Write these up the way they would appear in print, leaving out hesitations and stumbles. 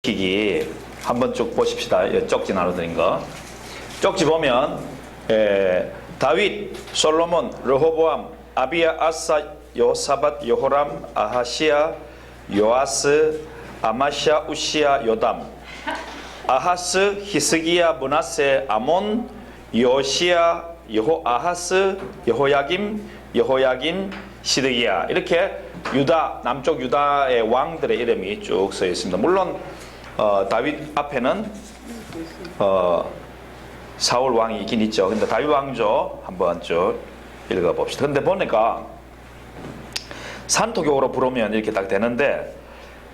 기기 한번 쭉 보십시다. 쪽지 나눠드린 거. 쪽지 보면 다윗, 솔로몬, 르호보암, 아비야, 아사, 요사밧, 여호람, 아하시야, 요아스, 아마샤, 우시야, 요담, 아하스, 히스기야, 므낫세, 아몬, 요시야, 여호아하스, 여호야김, 여호야긴, 시드기야. 이렇게 유다, 남쪽 유다의 왕들의 이름이 쭉 써 있습니다. 물론 다윗 앞에는 사울 왕이 있긴 있죠. 근데 다윗 왕조 한번 쭉 읽어봅시다. 근데 보니까 산토교로 부르면 이렇게 딱 되는데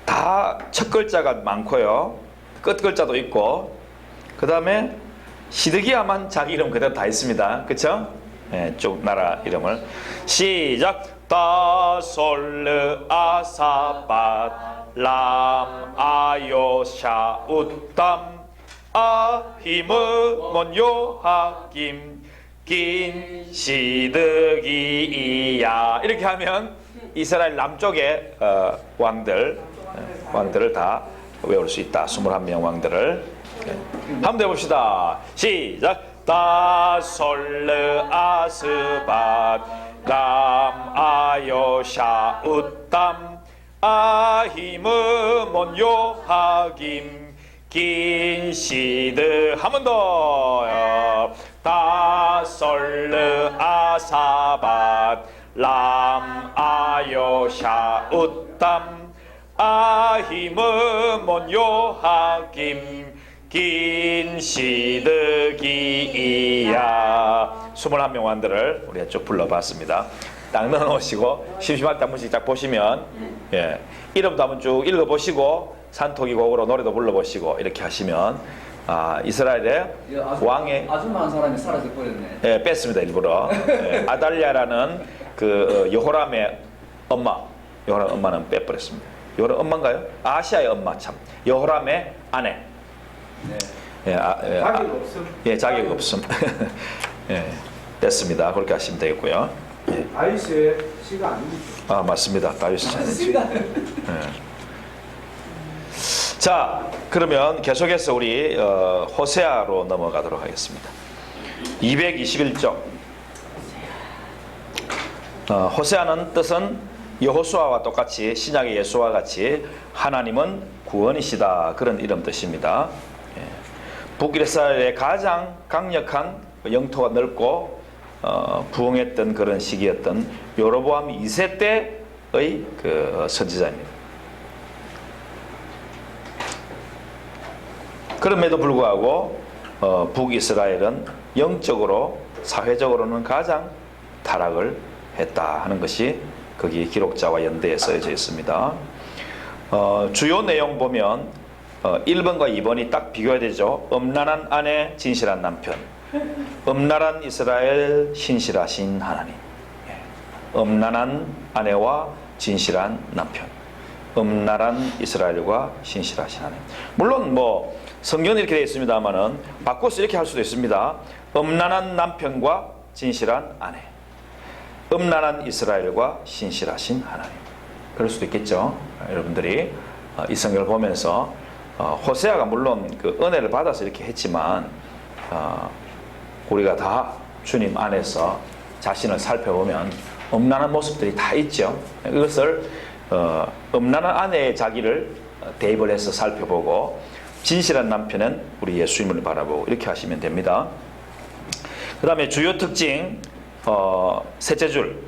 다 첫 글자가 많고요. 끝 글자도 있고 그 다음에 시드기야만 자기 이름 그대로 다 있습니다. 그쵸? 네, 쭉 나라 이름을 시작. 다솔르 아사밧 람 아요샤 웃담 아히므 몬요하김 긴 시드기이야. 이렇게 하면 이스라엘 남쪽의 왕들을 다 외울 수 있다. 21명 왕들을. 한번 해봅시다. 시작. 다솔르 아스밧 람 아요샤 웃담 아히므 몬요하김 긴 시드. 한 번 더. 다솔르 아사밧 람 아요샤 웃담 아히므 몬요하김 긴 시드기이야. 21명 왕들을 우리가 쭉 불러봤습니다. 딱 넣어놓으시고 심심할 때 한 번씩 딱 보시면 이름도 한번 쭉 읽어보시고 산토기 곡으로 노래도 불러보시고 이렇게 하시면 이스라엘의 왕의 아줌마 한 사람이 사라져 버렸네. 뺐습니다 일부러. 아달랴라는 그 여호람의 엄마, 여호람 엄마는 빼버렸습니다. 여호람 엄마인가요? 아시아의 엄마 참. 여호람의 아내. 자격 없음. 자격 없음. 됐습니다. 그렇게 하시면 되겠고요. 다윗의 시가 아닙니다. 맞습니다. 다윗의 시가. 자, 그러면 계속해서 우리 호세아로 넘어가도록 하겠습니다. 221쪽. 호세아는 뜻은 여호수아와 똑같이 신약의 예수와 같이 하나님은 구원이시다 그런 이름 뜻입니다. 북이스라엘의 가장 강력한 영토가 넓고 부흥했던 그런 시기였던 여로보암 2세 때의 그 선지자입니다. 그럼에도 불구하고 북이스라엘은 영적으로 사회적으로는 가장 타락을 했다 하는 것이 거기 기록자와 연대에 써져 있습니다. 주요 내용 보면 1번과 2번이 딱 비교해야 되죠. 음란한 아내, 진실한 남편. 음란한 이스라엘, 신실하신 하나님. 음란한 아내와 진실한 남편. 음란한 이스라엘과 신실하신 하나님. 물론 뭐 성경은 이렇게 되어 있습니다만은 바꿔서 이렇게 할 수도 있습니다. 음란한 남편과 진실한 아내. 음란한 이스라엘과 신실하신 하나님. 그럴 수도 있겠죠. 여러분들이 이 성경을 보면서 호세아가 물론 그 은혜를 받아서 이렇게 했지만 우리가 다 주님 안에서 자신을 살펴보면 음란한 모습들이 다 있죠. 이것을 음란한 아내의 자기를 대입을 해서 살펴보고 진실한 남편은 우리 예수님을 바라보고 이렇게 하시면 됩니다. 그 다음에 주요 특징 셋째 줄.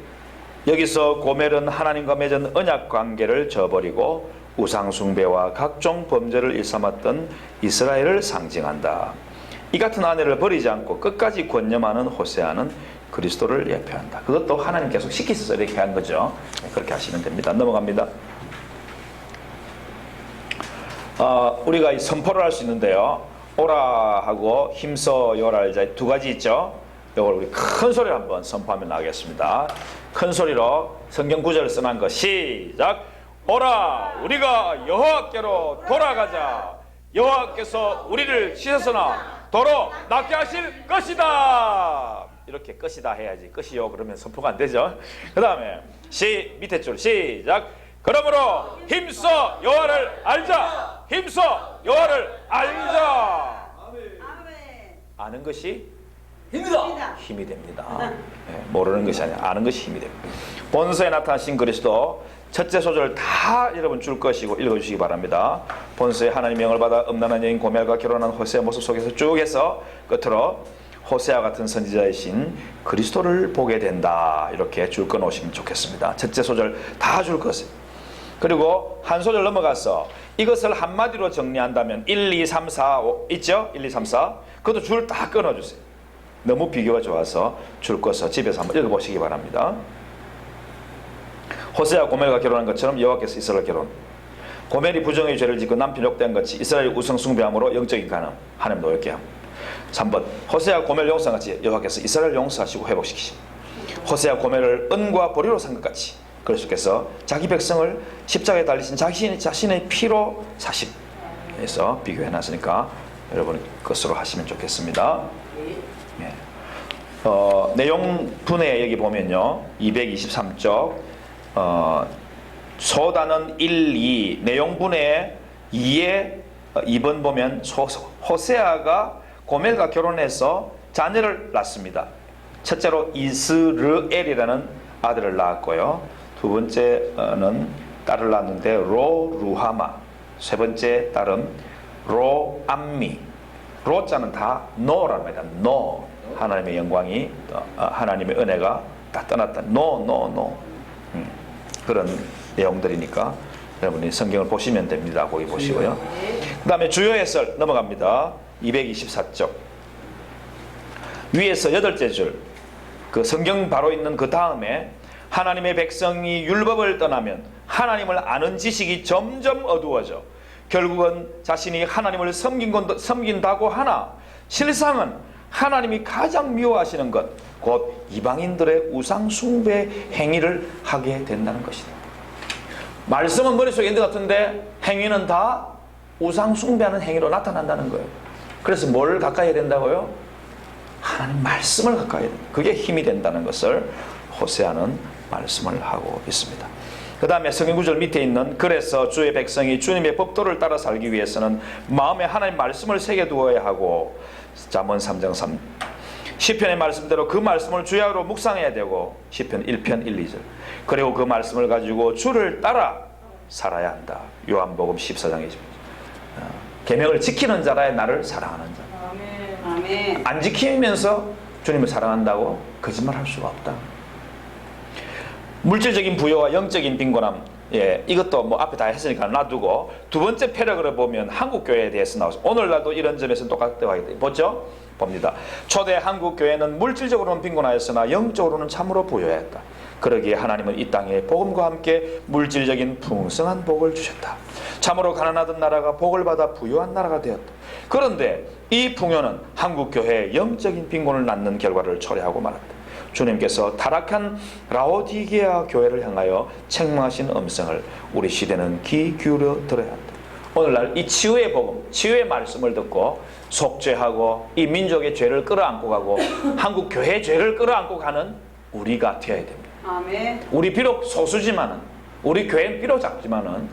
여기서 고멜은 하나님과 맺은 언약 관계를 저버리고 우상 숭배와 각종 범죄를 일삼았던 이스라엘을 상징한다. 이 같은 아내를 버리지 않고 끝까지 권념하는 호세아는 그리스도를 예표한다. 그것도 하나님 계속 시키셔서 이렇게 한 거죠. 그렇게 하시면 됩니다. 넘어갑니다. 우리가 이 선포를 할 수 있는데요. 오라 하고 힘써요라 두 가지 있죠. 이걸 우리 큰 소리로 한번 선포하면 나가겠습니다. 큰 소리로 성경 구절을 써놓은 거 시작. 오라 우리가 여호와께로 돌아가자. 여호와께서 우리를 씻었으나 도로 낫게 하실 것이다. 이렇게 것이다 해야지. 것이요 그러면 선포가 안 되죠. 그 다음에 밑에 줄 시작. 그러므로 힘써 여호와를 알자. 힘써 여호와를 알자. 아는 것이 힘이다. 힘이 됩니다. 모르는 것이 아니라 아는 것이 힘이 됩니다. 본서에 나타나신 그리스도 첫째 소절을 다 여러분 줄 것이고 읽어주시기 바랍니다. 본서에 하나님의 영을 받아 음란한 여인 고멜과 결혼한 호세아 모습 속에서 쭉 해서 끝으로 호세아 같은 선지자이신 그리스도를 보게 된다. 이렇게 줄 거 놓으시면 좋겠습니다. 첫째 소절 다 줄 것을. 그리고 한 소절 넘어가서 이것을 한마디로 정리한다면 1, 2, 3, 4 있죠? 1, 2, 3, 4 그것도 줄 다 끊어주세요. 너무 비교가 좋아서 줄 꺼서 집에서 한번 읽어보시기 바랍니다. 호세아 고멜과 결혼한 것처럼 여호와께서 이스라엘 결혼. 고멜이 부정의 죄를 짓고 남편 욕된 것이 이스라엘 우상 숭배함으로 영적인 간음 하나님 노엽게 함. 3번 호세아 고멜 용서같이 여호와께서 이스라엘 용서하시고 회복시키심. 호세아 고멜을 은과 보리로 산 것 같이 그리스도께서 자기 백성을 십자가에 달리신 자신의 피로 사심. 해서 비교해놨으니까 여러분 그것으로 하시면 좋겠습니다. 내용 분해 여기 보면요 223쪽 소단은 1, 2 내용 분해 2에 2번 보면 호세아가 고멜과 결혼해서 자녀를 낳습니다. 첫째로 이스르엘이라는 아들을 낳았고요. 두 번째는 딸을 낳았는데 로루하마. 세 번째 딸은 로암미. 로자는 다 노라는 말이다. 노. 하나님의 영광이 하나님의 은혜가 다 떠났다. 노. 그런 내용들이니까 여러분이 성경을 보시면 됩니다. 거기 보시고요. 그 다음에 주요 해설 넘어갑니다. 224쪽 위에서 8째 줄 그 성경 바로 있는 그 다음에 하나님의 백성이 율법을 떠나면 하나님을 아는 지식이 점점 어두워져 결국은 자신이 하나님을 섬긴다고 하나 실상은 하나님이 가장 미워하시는 것 곧 이방인들의 우상 숭배 행위를 하게 된다는 것이다. 말씀은 머릿속에 있는 것 같은데 행위는 다 우상 숭배하는 행위로 나타난다는 거예요. 그래서 뭘 가까이 해야 된다고요? 하나님 말씀을 가까이 해야 된다. 그게 힘이 된다는 것을 호세아는 말씀을 하고 있습니다. 그 다음에 성경 구절 밑에 있는 그래서 주의 백성이 주님의 법도를 따라 살기 위해서는 마음에 하나님 말씀을 새겨두어야 하고 잠언 3장 3 시편의 말씀대로 그 말씀을 주야로 묵상해야 되고 시편 1편 1, 2절 그리고 그 말씀을 가지고 주를 따라 살아야 한다. 요한복음 14장 20절 계명을 지키는 자라야 나를 사랑하는 자. 아멘. 안 지키면서 주님을 사랑한다고 거짓말할 수가 없다. 물질적인 부여와 영적인 빈곤함 이것도 뭐 앞에 다 했으니까 놔두고 두 번째 패러그램을 보면 한국교회에 대해서 나오죠. 오늘날도 이런 점에서는 똑같다고 하겠다. 보죠? 봅니다. 초대 한국교회는 물질적으로는 빈곤하였으나 영적으로는 참으로 부여했다. 그러기에 하나님은 이 땅에 복음과 함께 물질적인 풍성한 복을 주셨다. 참으로 가난하던 나라가 복을 받아 부유한 나라가 되었다. 그런데 이 풍요는 한국교회의 영적인 빈곤을 낳는 결과를 초래하고 말았다. 주님께서 타락한 라오디게아 교회를 향하여 책망하신 음성을 우리 시대는 귀 기울여 들어야 한다. 오늘날 이 치유의 복음, 치유의 말씀을 듣고 속죄하고 이 민족의 죄를 끌어안고 가고 한국 교회의 죄를 끌어안고 가는 우리가 되어야 됩니다. 아멘. 우리 비록 소수지만은 우리 교회는 비록 작지만은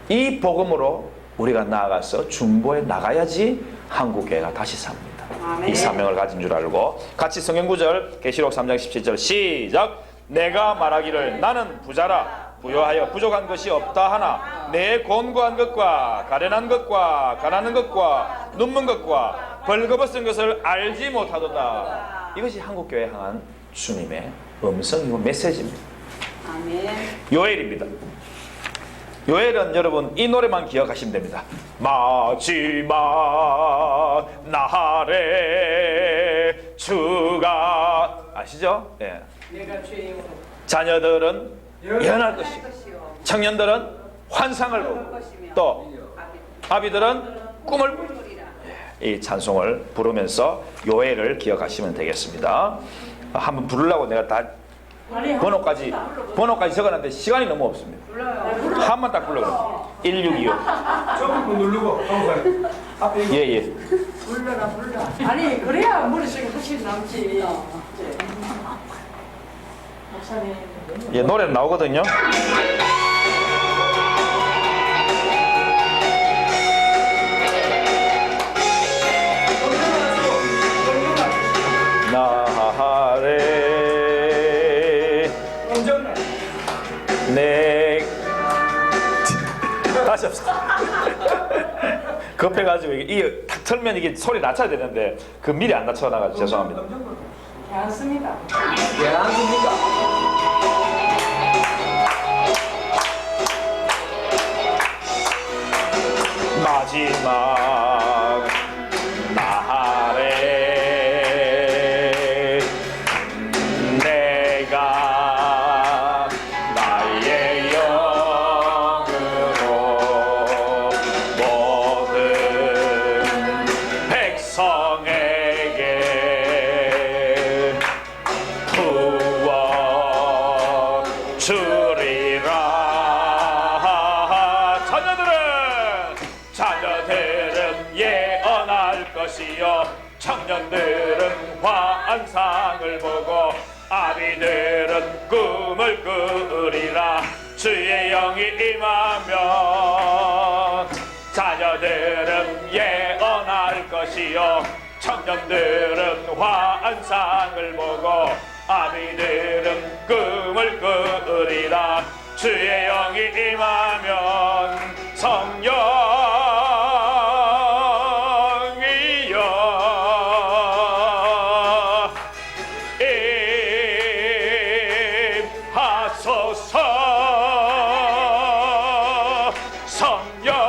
이 복음으로 우리가 나아가서 중보에 나가야지 한국 교회가 다시 삽니다. 아멘. 이 사명을 가진 줄 알고 같이 성경 구절 계시록 3장 17절 시작. 내가 말하기를 나는 부자라 부여하여 부족한 것이 없다 하나 내 곤고한 것과 가련한 것과 가난한 것과 눈먼 것과 벌거벗은 것을 알지 못하도다. 이것이 한국교회에 향한 주님의 음성이고 메시지입니다. 아멘. 요엘입니다. 요엘은 여러분 이 노래만 기억하시면 됩니다. 마지막 날에 주가 아시죠? 예. 내가 죄인 자녀들은 예언할 것이고 청년들은 환상을 보고 또 아비들은 꿈을 꾸리라. 이 찬송을 부르면서 요엘을 기억하시면 되겠습니다. 한번 부르려고 내가 다 번호까지 적어놨는데 시간이 너무 없습니다. 한 번 딱 불러요. 1625. 조금 누르고 항상 앞에 이거 예. 불러라. 아니 그래야 머릿속에 확실히 남지. 목사님. 예, 노래는 나오거든요. 급해가지고 이게 탁 털면 이게 소리 낮춰야 되는데 그 미리 안 낮춰놔가지고 죄송합니다. 괜찮습니다. 왜 안 씁니까? 마지막 날에 내가 나의 영으로 모든 백성에게 부어 주리라. 자녀들은 예언할 것이요 청년들은 환상을 보고 아비들은 꿈을 꾸리라. 주의 영이 임하면 자녀들은 예언할 것이요 청년들은 환상을 보고 아비들은 꿈을 꾸리라. 주의 영이 임하면 성령이여 임하소서. 성령이여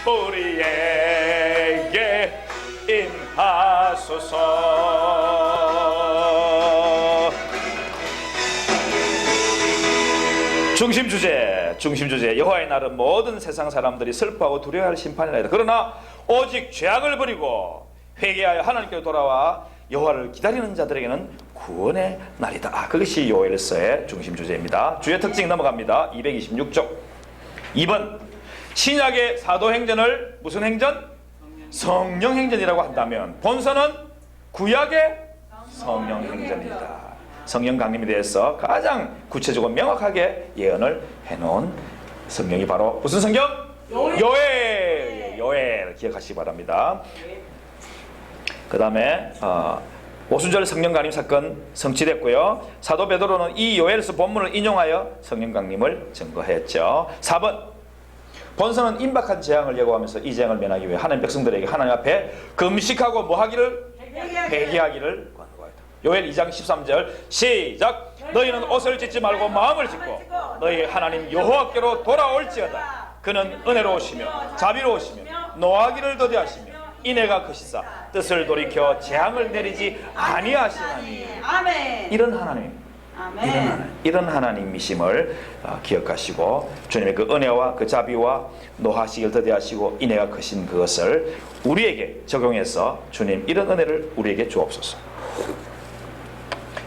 우리에게 임하소서. 중심 주제 여호와의 날은 모든 세상 사람들이 슬퍼하고 두려워할 심판이라. 그러나 오직 죄악을 버리고 회개하여 하나님께로 돌아와 여호와를 기다리는 자들에게는 구원의 날이다. 그것이 요엘서의 중심 주제입니다. 주요 특징 넘어갑니다. 226쪽 2번 신약의 사도행전을 무슨 행전? 성령행전이라고 한다면 본서는 구약의 성령행전이다. 성령 강림에 대해서 가장 구체적으로 명확하게 예언을 해놓은 성경이 바로 무슨 성경? 요엘 기억하시기 바랍니다. 그 다음에 오순절 성령 강림 사건 성취됐고요. 사도 베드로는 이 요엘서 본문을 인용하여 성령 강림을 증거했죠. 4번 본서는 임박한 재앙을 예고하면서 이 재앙을 면하기 위해 하나님 백성들에게 하나님 앞에 금식하고 뭐 하기를? 회개하기를 권고하였다. 요엘 2장 13절 시작. 너희는 옷을 찢지 말고 마음을 찢고 너희 하나님 여호와께로 돌아올지어다. 그는 은혜로우시며 자비로우시며 노하기를 더디하시며 인애가 크시사 뜻을 돌이켜 재앙을 내리지 아니하시나니. 아멘. 이런 하나님, 이런 하나님이심을 기억하시고 주님의 그 은혜와 그 자비와 노하시기를 더디하시고 인애가 크신 그것을 우리에게 적용해서 주님 이런 은혜를 우리에게 주옵소서.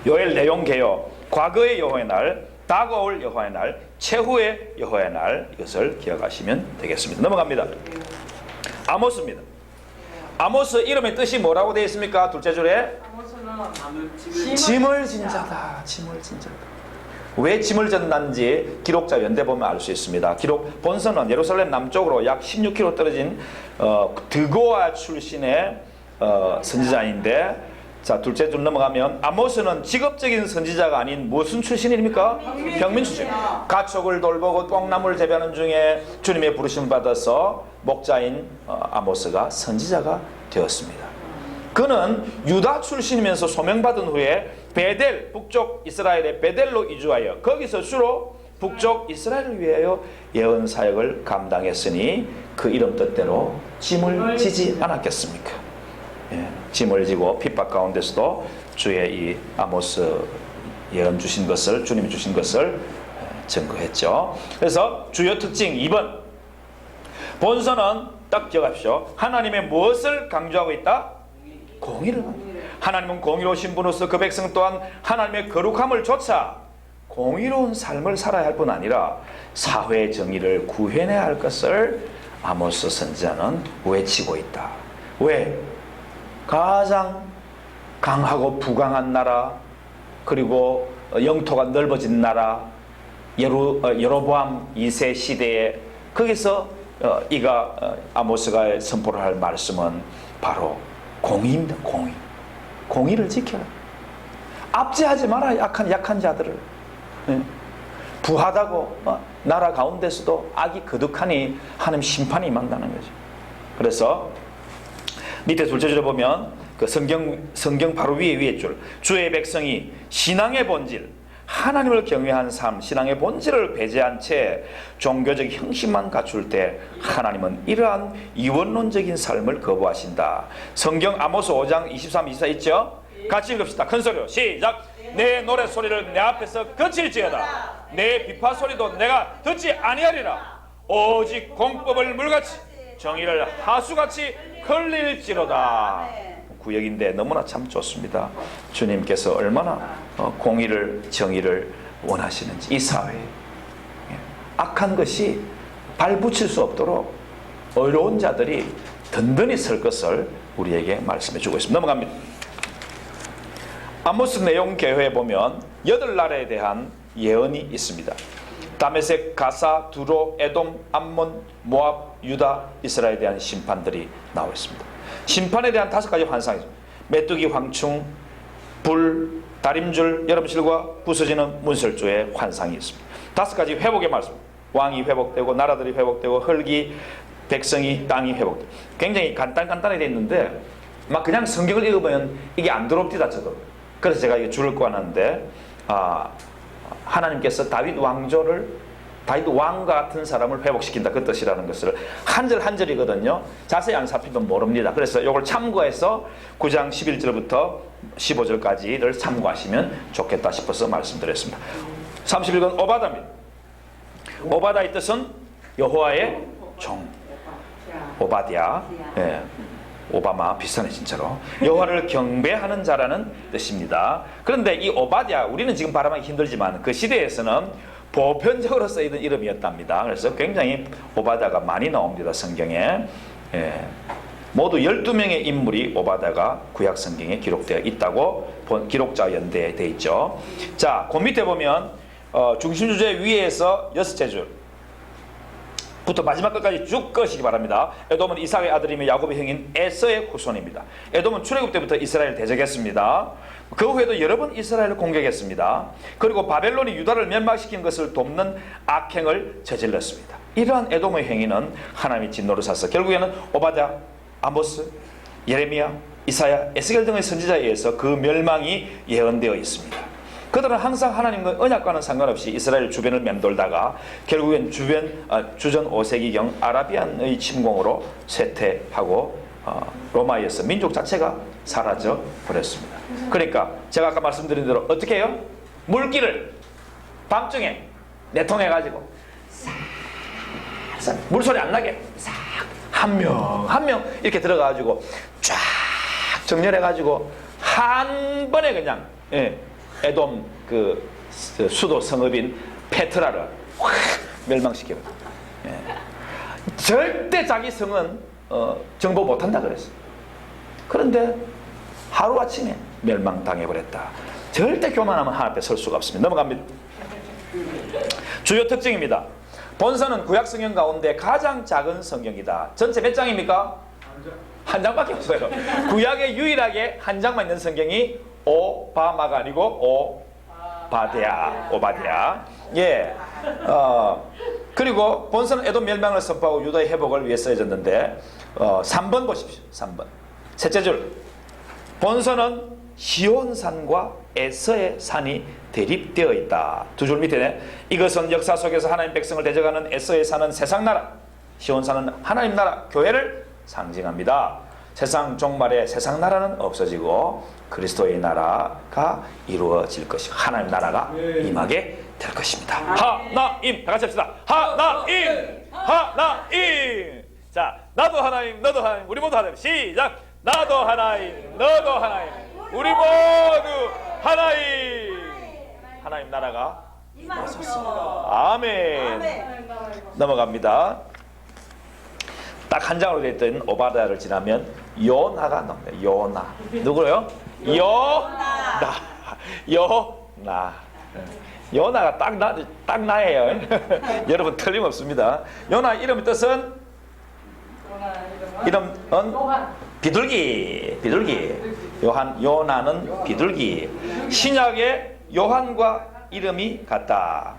요엘 내용 개요. 과거의 여호와의 날, 다가올 여호와의 날, 최후의 여호와의 날, 이것을 기억하시면 되겠습니다. 넘어갑니다. 아모스입니다. 아모스 이름의 뜻이 뭐라고 되어 있습니까? 둘째 줄에 짐을 진 자다. 짐을 진 자다. 왜 짐을 졌는지 기록자 연대 보면 알 수 있습니다. 기록 본서는 예루살렘 남쪽으로 약 16km 떨어진 드고아 출신의 선지자인데, 자 둘째 줄 넘어가면 아모스는 직업적인 선지자가 아닌 무슨 출신입니까? 평민 출신. 가축을 돌보고 똥나무를 재배하는 중에 주님의 부르심을 받아서 목자인 아모스가 선지자가 되었습니다. 그는 유다 출신이면서 소명받은 후에 베델, 북쪽 이스라엘의 베델로 이주하여 거기서 주로 북쪽 이스라엘을 위하여 예언 사역을 감당했으니 그 이름 뜻대로 짐을 지지 않았겠습니까? 짐을 지고 핍박 가운데서도 주의 이 아모스 예언 주신 것을, 주님이 주신 것을 증거했죠. 그래서 주요 특징 2번 본서는 딱 기억하십시오. 하나님의 무엇을 강조하고 있다? 공의를. 하나님은 공의로우신 분으로서 그 백성 또한 하나님의 거룩함을 조차 공의로운 삶을 살아야 할 뿐 아니라 사회 정의를 구현해야 할 것을 아모스 선지자는 외치고 있다. 왜? 가장 강하고 부강한 나라, 그리고 영토가 넓어진 나라 여로보암 2세 시대에 거기서 아모스가 선포를 할 말씀은 바로 공의입니다. 공의를 지켜라. 압제하지 마라. 약한 자들을. 부하다고 나라 가운데서도 악이 거득하니 하나님 심판이 임한다는 거죠. 그래서 밑에 둘째 줄에 보면 그 성경 바로 위에 줄, 주의 백성이 신앙의 본질, 하나님을 경외한 삶, 신앙의 본질을 배제한 채 종교적 형식만 갖출 때 하나님은 이러한 이원론적인 삶을 거부하신다. 성경 아모스 5장 23, 24 있죠? 같이 읽읍시다. 큰 소리로 시작. 내 노래 소리를 내 앞에서 거칠지어다. 내 비파 소리도 내가 듣지 아니하리라. 오직 공법을 물같이 정의를 하수같이 흘릴지로다. 구역인데 너무나 참 좋습니다. 주님께서 얼마나 공의를, 정의를 원하시는지, 이 사회에 악한 것이 발붙일 수 없도록 어려운 자들이 든든히 설 것을 우리에게 말씀해 주고 있습니다. 넘어갑니다. 아모스 내용 개요에 보면 8나라에 대한 예언이 있습니다. 다메섹, 가사, 두로, 에돔, 암몬, 모압, 유다, 이스라엘에 대한 심판들이 나와 있습니다. 심판에 대한 5가지 환상이죠. 메뚜기, 황충, 불, 다림줄, 여름실과 부서지는 문설주의 환상이 있습니다. 5가지 회복의 말씀. 왕이 회복되고 나라들이 회복되고 흙이, 백성이, 땅이 회복되고. 굉장히 간단하게 되어 있는데 막 그냥 성경을 읽으면 이게 안 들어옵디다 저도. 그래서 제가 이게 줄을 꺼놨는데 하나님께서 다윗 왕 같은 사람을 회복시킨다, 그 뜻이라는 것을 한 절 한 절이거든요. 자세히 안 살피면 모릅니다. 그래서 이걸 참고해서 9장 11절부터 15절까지를 참고하시면 좋겠다 싶어서 말씀드렸습니다. 31권 오바다입니다. 오바다의 뜻은 여호와의 종, 오바디아, 예, 오바마 비슷하네 진짜로. 여호와를 경배하는 자라는 뜻입니다. 그런데 이 오바디아, 우리는 지금 발음하기 힘들지만 그 시대에서는 보편적으로 쓰이던 이름이었답니다. 그래서 굉장히 오바다가 많이 나옵니다, 성경에. 예. 모두 12명의 인물이 오바다가 구약 성경에 기록되어 있다고 기록자 연대에 되어 있죠. 자, 그 밑에 보면 중심주제 위에서 6째 줄부터 마지막 끝까지 쭉 꺼시기 바랍니다. 에돔은 이삭의 아들이며 야곱의 형인 에서의 후손입니다. 에돔은 출애굽 때부터 이스라엘을 대적했습니다. 그 후에도 여러 번 이스라엘을 공격했습니다. 그리고 바벨론이 유다를 멸망시킨 것을 돕는 악행을 저질렀습니다. 이러한 에돔의 행위는 하나님의 진노를 사서 결국에는 오바댜, 아모스, 예레미야, 이사야, 에스겔 등의 선지자에 의해서 그 멸망이 예언되어 있습니다. 그들은 항상 하나님과 언약과는 상관없이 이스라엘 주변을 맴돌다가 결국엔 주전 5세기경 아라비안의 침공으로 쇠퇴하고 로마에서 민족 자체가 사라져 버렸습니다. 그러니까 제가 아까 말씀드린 대로 어떻게 해요? 물길을 밤중에 내통해가지고 싹 물소리 안 나게 싹 한 명 이렇게 들어가가지고 쫙 정렬해가지고 한 번에 그냥 에돔 그 수도 성읍인 페트라를 확 멸망시켜요. 절대 자기 성은 정보 못한다 그랬어요. 그런데 하루아침에 멸망당해버렸다. 절대 교만하면 하나님 앞에 설 수가 없습니다. 넘어갑니다. 주요 특징입니다. 본서는 구약 성경 가운데 가장 작은 성경이다. 전체 몇 장입니까? 한 장밖에 없어요. 구약에 유일하게 한 장만 있는 성경이 오바마가 아니고 오바댜. 예. 그리고 본서는 에돔 멸망을 선포하고 유다의 회복을 위해 써졌는데 3번 보십시오. 3번. 셋째 줄. 본서는 시온산과 에서의 산이 대립되어 있다. 두 줄 밑에 이것은 역사 속에서 하나님 백성을 대적하는 에서의 산은 세상나라, 시온산은 하나님 나라, 교회를 상징합니다. 세상 종말에 세상 나라는 없어지고 그리스도의 나라가 이루어질 것이고 하나님 나라가 임하게 될 것입니다. 하나임. 다 같이 합시다. 하나임. 하나임. 자, 나도 하나님, 너도 하나님, 우리 모두 하나님. 시작. 나도 하나님, 너도 하나님, 우리 모두 하나님. 하나님 나라가 임하소서. 아멘. 넘어갑니다. 딱 한 장으로 되어 있던 오바댜를 지나면 요나가 나옵니다. 요나. 누구요? 요나. 요나가 딱 나예요. 여러분 틀림없습니다. 요나 이름 뜻은 비둘기. 요나는 비둘기. 신약의 요한과 이름이 같다.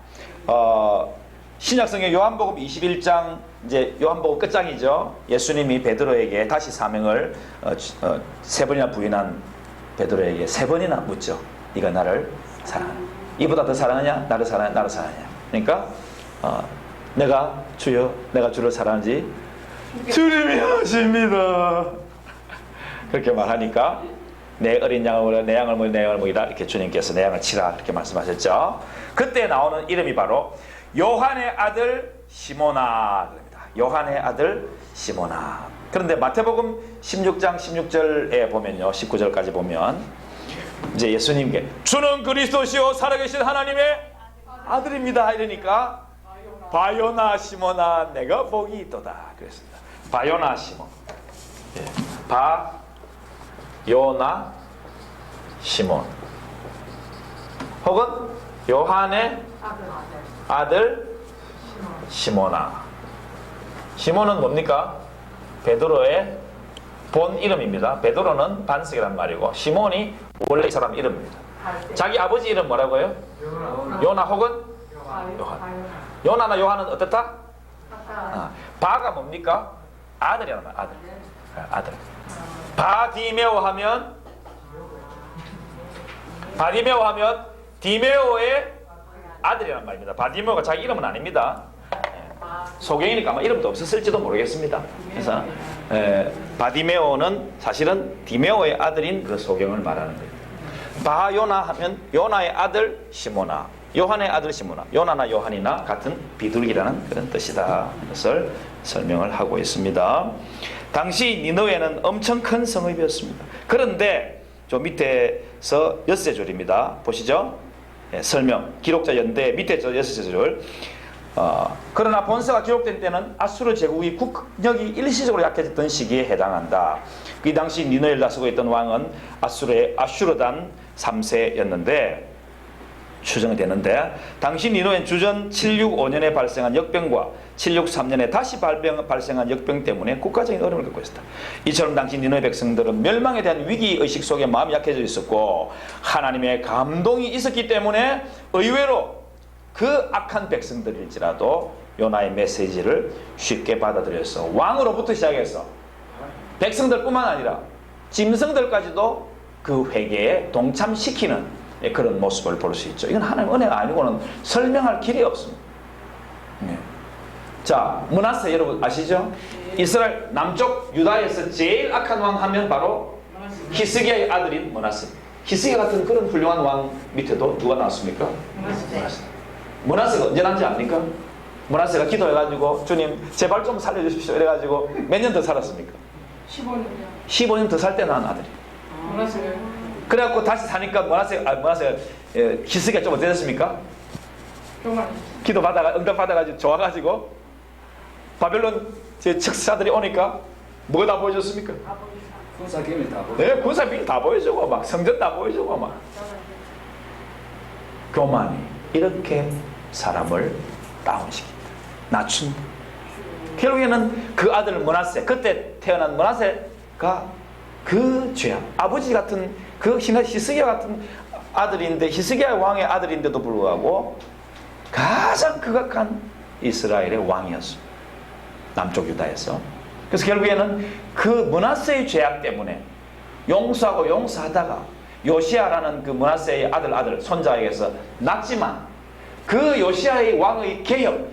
신약성경 요한복음 21장 이제 요한복음 끝장이죠. 예수님이 베드로에게 다시 사명을 세 번이나 부인한 베드로에게 세 번이나 묻죠. 네가 나를 사랑하냐? 이보다 더 사랑하냐? 나를 사랑하냐? 나를 사랑하냐? 그러니까 내가 주여 내가 주를 사랑하지 주님이 하십니다. 그렇게 말하니까 내 어린 양을 먹으라 내 양을 먹으라 내 양을 먹이라 이렇게 주님께서 내 양을 치라 이렇게 말씀하셨죠. 그때 나오는 이름이 바로 요한의 아들 시모나 그럽니다. 요한의 아들 시모나. 그런데 마태복음 16장 16절에 보면요, 19절까지 보면 이제 예수님께 주는 그리스도시요 살아계신 하나님의 아들입니다 이러니까 바요나 시모나 내가 복이 있도다 그랬습니다. 바요나 시몬, 바요나 시몬 혹은 요한의 아들 시모나. 시몬은 뭡니까? 베드로의 본 이름입니다. 베드로는 반석이란 말이고 시몬이 원래 이 사람 이름입니다. 자기 아버지 이름 뭐라고요? 요나 혹은 요한. 요나나 요한은 어떻다? 바가 뭡니까? 아들이란 말. 아들. 바디메오 하면 디메오의 아들이란 말입니다. 바디메오가 자기 이름은 아닙니다. 소경이니까 아마 이름도 없었을지도 모르겠습니다. 그래서 바디메오는 사실은 디메오의 아들인 그 소경을 말하는 거예요. 바요나 하면 요나의 아들 시모나, 요한의 아들 시모나, 요나나 요한이나 같은 비둘기라는 그런 뜻이다. 그것을 설명을 하고 있습니다. 당시 니느웨는 엄청 큰 성읍이었습니다. 그런데 저 밑에서 6줄입니다. 보시죠. 설명, 기록자 연대 밑에 저 6줄. 그러나 본서가 기록된 때는 아수르 제국이 국력이 일시적으로 약해졌던 시기에 해당한다. 이 당시 니느웨를 다스리고 있던 왕은 아수르의 아슈르단 3세였는데 추정이 되는데 당시 니느웨는 주전 765년에 발생한 역병과 763년에 다시 발생한 역병 때문에 국가적인 어려움을 겪고 있었다. 이처럼 당시 니느웨 백성들은 멸망에 대한 위기의식 속에 마음이 약해져 있었고 하나님의 감동이 있었기 때문에 의외로 그 악한 백성들일지라도 요나의 메시지를 쉽게 받아들였어. 왕으로부터 시작해서 백성들뿐만 아니라 짐승들까지도 그 회개에 동참시키는 그런 모습을 볼 수 있죠. 이건 하나님의 은혜가 아니고는 설명할 길이 없습니다. 자, 므낫세 여러분 아시죠? 이스라엘 남쪽 유다에서 제일 악한 왕 하면 바로 히스기야의 아들인 므낫세. 히스기야 같은 그런 훌륭한 왕 밑에도 누가 나왔습니까? 므낫세가 언제 난지 압니까? 므낫세가 기도해가지고 주님 제발 좀 살려주십시오 이래가지고 몇 년 더 살았습니까? 15년이요. 15년 더 살 때 낳은 아들이. 그래갖고 다시 사니까 므낫세가 히스기야 좀 어땠습니까? 기도 받아가 응답 받아가지고 좋아가지고 바벨론 제 측사들이 오니까 뭐가 다 보여줬습니까? 군사 기밀 다 보여. 네, 군사 비밀 다 보여주고 막 성전 다 보여주고 막 교만이 이렇게 사람을 다운시킨다. 낮춘다. 결국에는 그 아들 므낫세, 그때 태어난 므낫세가 그 죄악, 아버지 같은 그 히스기야 같은 아들인데 히스기야 왕의 아들인데도 불구하고 가장 극악한 이스라엘의 왕이었습니다. 남쪽 유다에서. 그래서 결국에는 그 므낫세의 죄악 때문에 용서하고 용서하다가 요시아라는 그 므낫세의 아들 손자에게서 낳지만 그 요시아의 왕의 개혁,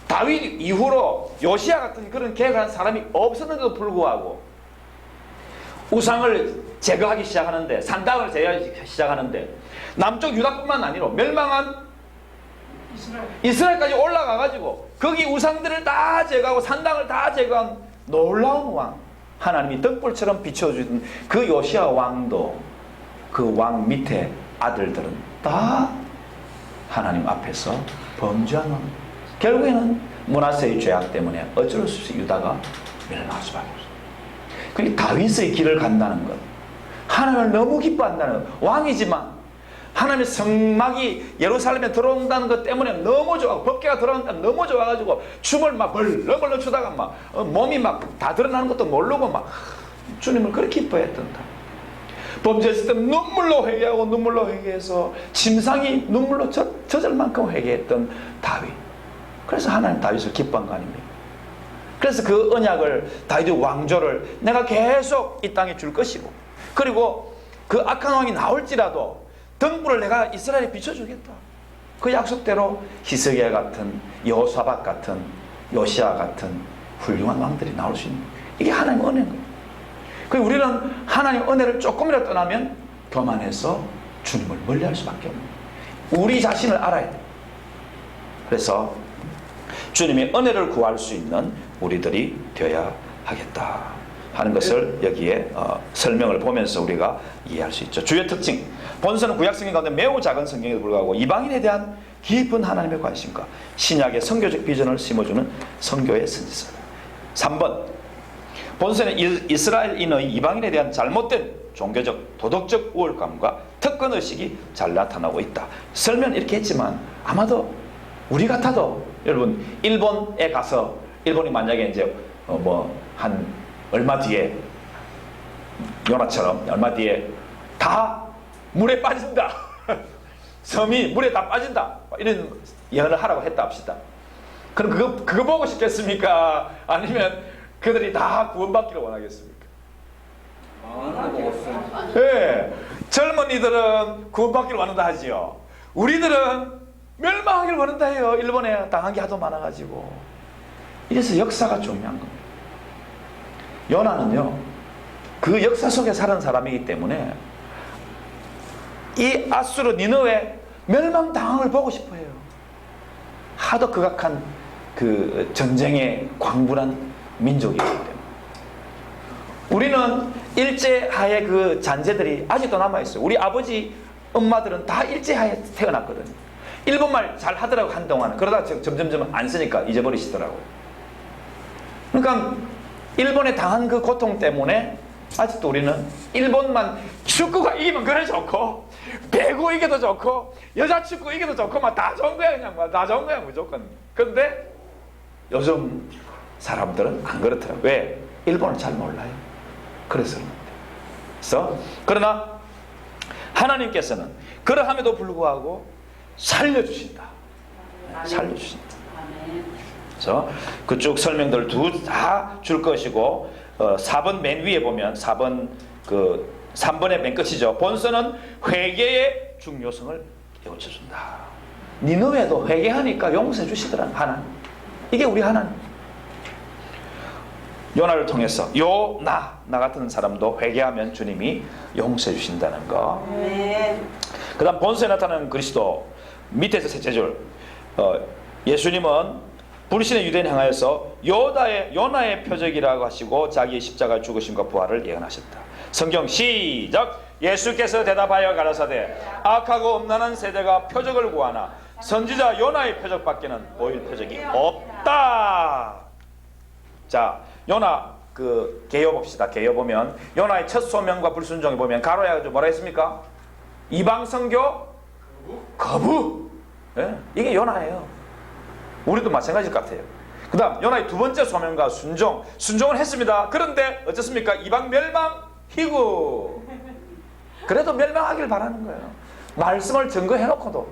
다윗 이후로 요시아 같은 그런 개혁한 사람이 없었는데도 불구하고 우상을 제거하기 시작하는데, 산당을 제거하기 시작하는데 남쪽 유다뿐만 아니라 멸망한 이스라엘까지 올라가가지고 거기 우상들을 다 제거하고 산당을 다 제거한 놀라운 왕, 하나님이 등불처럼 비춰주던 그 요시아 왕도 그 왕 밑에 아들들은 다 하나님 앞에서 범죄하는, 결국에는 므낫세의 죄악 때문에 어쩔 수 없이 유다가 멸망할 수밖에 없어요. 그게 다윗의 길을 간다는 것, 하나님을 너무 기뻐한다는 것, 왕이지만 하나님의 성막이 예루살렘에 들어온다는 것 때문에 너무 좋아, 법궤가 들어온다는 너무 좋아가지고 춤을 막 벌렁벌렁 추다가 막 몸이 막 다 드러나는 것도 모르고 막 주님을 그렇게 기뻐했던다. 범죄했을 때 눈물로 회개하고 눈물로 회개해서 침상이 눈물로 젖을 만큼 회개했던 다윗. 그래서 하나님 다윗을 기뻐한 거 아닙니까? 그래서 그 언약을 다윗의 왕조를 내가 계속 이 땅에 줄 것이고, 그리고 그 악한 왕이 나올지라도 등불을 내가 이스라엘에 비춰주겠다. 그 약속대로 히스기야 같은, 여호사밧 같은, 요시야 같은 훌륭한 왕들이 나올 수 있는, 이게 하나님의 은혜인 거예요. 그리고 우리는 하나님의 은혜를 조금이라도 떠나면 교만해서 주님을 멀리할 수밖에 없는 거예요. 우리 자신을 알아야 돼요. 그래서 주님의 은혜를 구할 수 있는 우리들이 되어야 하겠다 하는 것을 여기에 설명을 보면서 우리가 이해할 수 있죠. 주요 특징, 본서는 구약성경 가운데 매우 작은 성경에도 불구하고 이방인에 대한 깊은 하나님의 관심과 신약의 선교적 비전을 심어주는 선교의 선지서. 3번, 본서는 이스라엘인의 이방인에 대한 잘못된 종교적, 도덕적 우월감과 특권의식이 잘 나타나고 있다. 설명 이렇게 했지만 아마도 우리 같아도, 여러분 일본에 가서, 일본이 만약에 이제 한 얼마 뒤에, 요나처럼 얼마 뒤에 다 물에 빠진다 섬이 물에 다 빠진다, 이런 예언을 하라고 했다 합시다. 그럼 그거 보고 싶겠습니까? 아니면 그들이 다 구원받기를 원하겠습니까? 예, 젊은이들은 구원받기를 원한다 하지요. 우리들은 멸망하기를 원한다 해요. 일본에 당한 게 하도 많아가지고. 이래서 역사가 중요한 겁니다. 요나는요, 그 역사 속에 사는 사람이기 때문에 이 아수르 니느웨 멸망당함을 보고 싶어 해요. 하도 극악한 그 전쟁에 광분한 민족이기 때문에. 우리는 일제하에 그 잔재들이 아직도 남아있어요. 우리 아버지 엄마들은 다 일제하에 태어났거든요. 일본말 잘 하더라고 한동안. 그러다 점점점 안 쓰니까 잊어버리시더라고요. 그러니까 일본에 당한 그 고통 때문에 아직도 우리는 일본만 축구가 이기면 그래 좋고, 배구 이겨도 좋고, 여자 축구 이겨도 좋고, 막 다 좋은 거야. 그냥 막 다 좋은 거야 무조건. 그런데 요즘 사람들은 안 그렇더라고요. 왜? 일본을 잘 몰라요. 그래서 그러나 하나님께서는 그러함에도 불구하고 살려주신다. 살려주신다. 그래서 그쪽 설명들 다 줄 것이고, 4번 맨 위에 보면 3번의 맨 끝이죠. 본서는 회개의 중요성을 깨우쳐준다. 니느웨도 회개하니까 용서해 주시더라 하나님. 이게 우리 하나님. 요나를 통해서 나 같은 사람도 회개하면 주님이 용서해 주신다는 거. 그 다음 본서에 나타나는 그리스도, 밑에서 셋째 줄, 예수님은 불신의 유대인 향하여서 요나의 표적이라고 하시고 자기의 십자가 죽으심과 부활을 예언하셨다. 성경 시작. 예수께서 대답하여 가라사대 악하고 음란한 세대가 표적을 구하나 선지자 요나의 표적밖에는 보일 표적이 없다. 자, 요나 그 개요 봅시다. 개요 보면 요나의 첫 소명과 불순종에 보면 가로야 뭐라 했습니까? 이방 선교 거부. 네? 이게 요나예요. 우리도 마찬가지일 것 같아요. 그 다음 요나의 두 번째 소명과 순종을 했습니다. 그런데 어쩌습니까? 이방 멸망 희구. 그래도 멸망하기를 바라는 거예요. 말씀을 증거해놓고도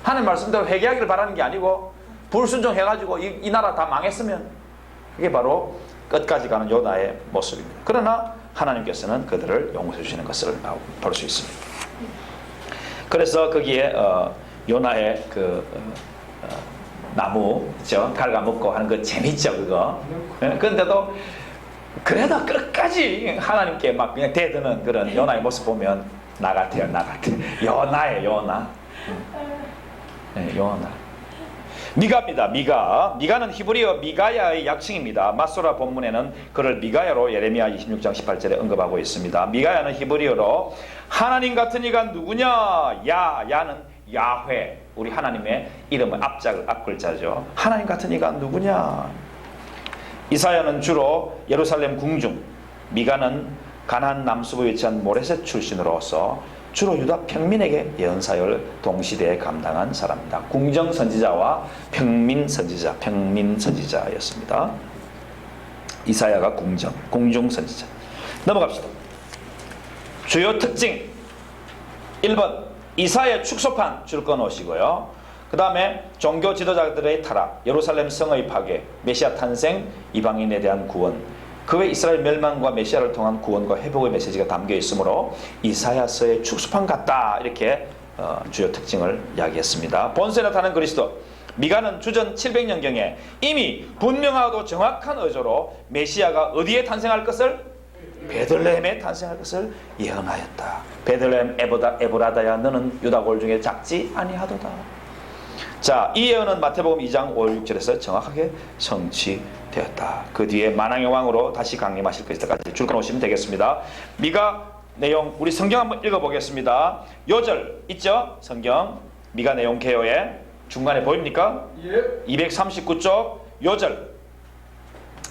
하나님 말씀대로 회개하기를 바라는 게 아니고 불순종해가지고 이 나라 다 망했으면, 그게 바로 끝까지 가는 요나의 모습입니다. 그러나 하나님께서는 그들을 용서해 주시는 것을 볼 수 있습니다. 그래서 거기에 요나의 나무, 그죠? 갉아먹고 하는 거 재밌죠, 그거. 그런데도 그래도 끝까지 하나님께 막 그냥 대드는 그런 요나의 모습 보면 나 같아요. 요나예요, 요나. 네, 요나. 미가입니다. 미가는 히브리어 미가야의 약칭입니다. 마소라 본문에는 그를 미가야로 예레미야 26장 18절에 언급하고 있습니다. 미가야는 히브리어로 하나님 같은 이가 누구냐? 야는 야훼, 우리 하나님의 이름의 앞글자죠. 하나님 같은 이가 누구냐? 이사야는 주로 예루살렘 궁중, 미가는 가나안 남수부에 위치한 모레셋 출신으로서 주로 유다 평민에게 예언 사역을 동시대에 감당한 사람입니다. 궁정 선지자와 평민 선지자였습니다. 이사야가 궁중 선지자. 넘어갑시다. 주요 특징 1번 이사의 축소판 줄 꺼놓으시고요. 그 다음에 종교 지도자들의 타락, 예루살렘 성의 파괴, 메시아 탄생, 이방인에 대한 구원, 그 외 이스라엘 멸망과 메시아를 통한 구원과 회복의 메시지가 담겨 있으므로 이사야서의 축소판 같다, 이렇게 주요 특징을 이야기했습니다. 본서에 나타나는 그리스도, 미가는 주전 700년경에 이미 분명하고 정확한 의조로 메시아가 어디에 탄생할 것을, 베들레헴에 탄생할 것을 예언하였다. 베들레헴 에브라다야, 너는 유다 골 중에 작지 아니하도다. 자, 이 예언은 마태복음 2장 5, 6절에서 정확하게 성취되었다. 그 뒤에 만왕의 왕으로 다시 강림하실 것까지 줄 꺼놓으시면 되겠습니다. 미가 내용, 우리 성경 한번 읽어보겠습니다. 요절 있죠? 성경 미가 내용 개요에 중간에 보입니까? 예. 239쪽 요절.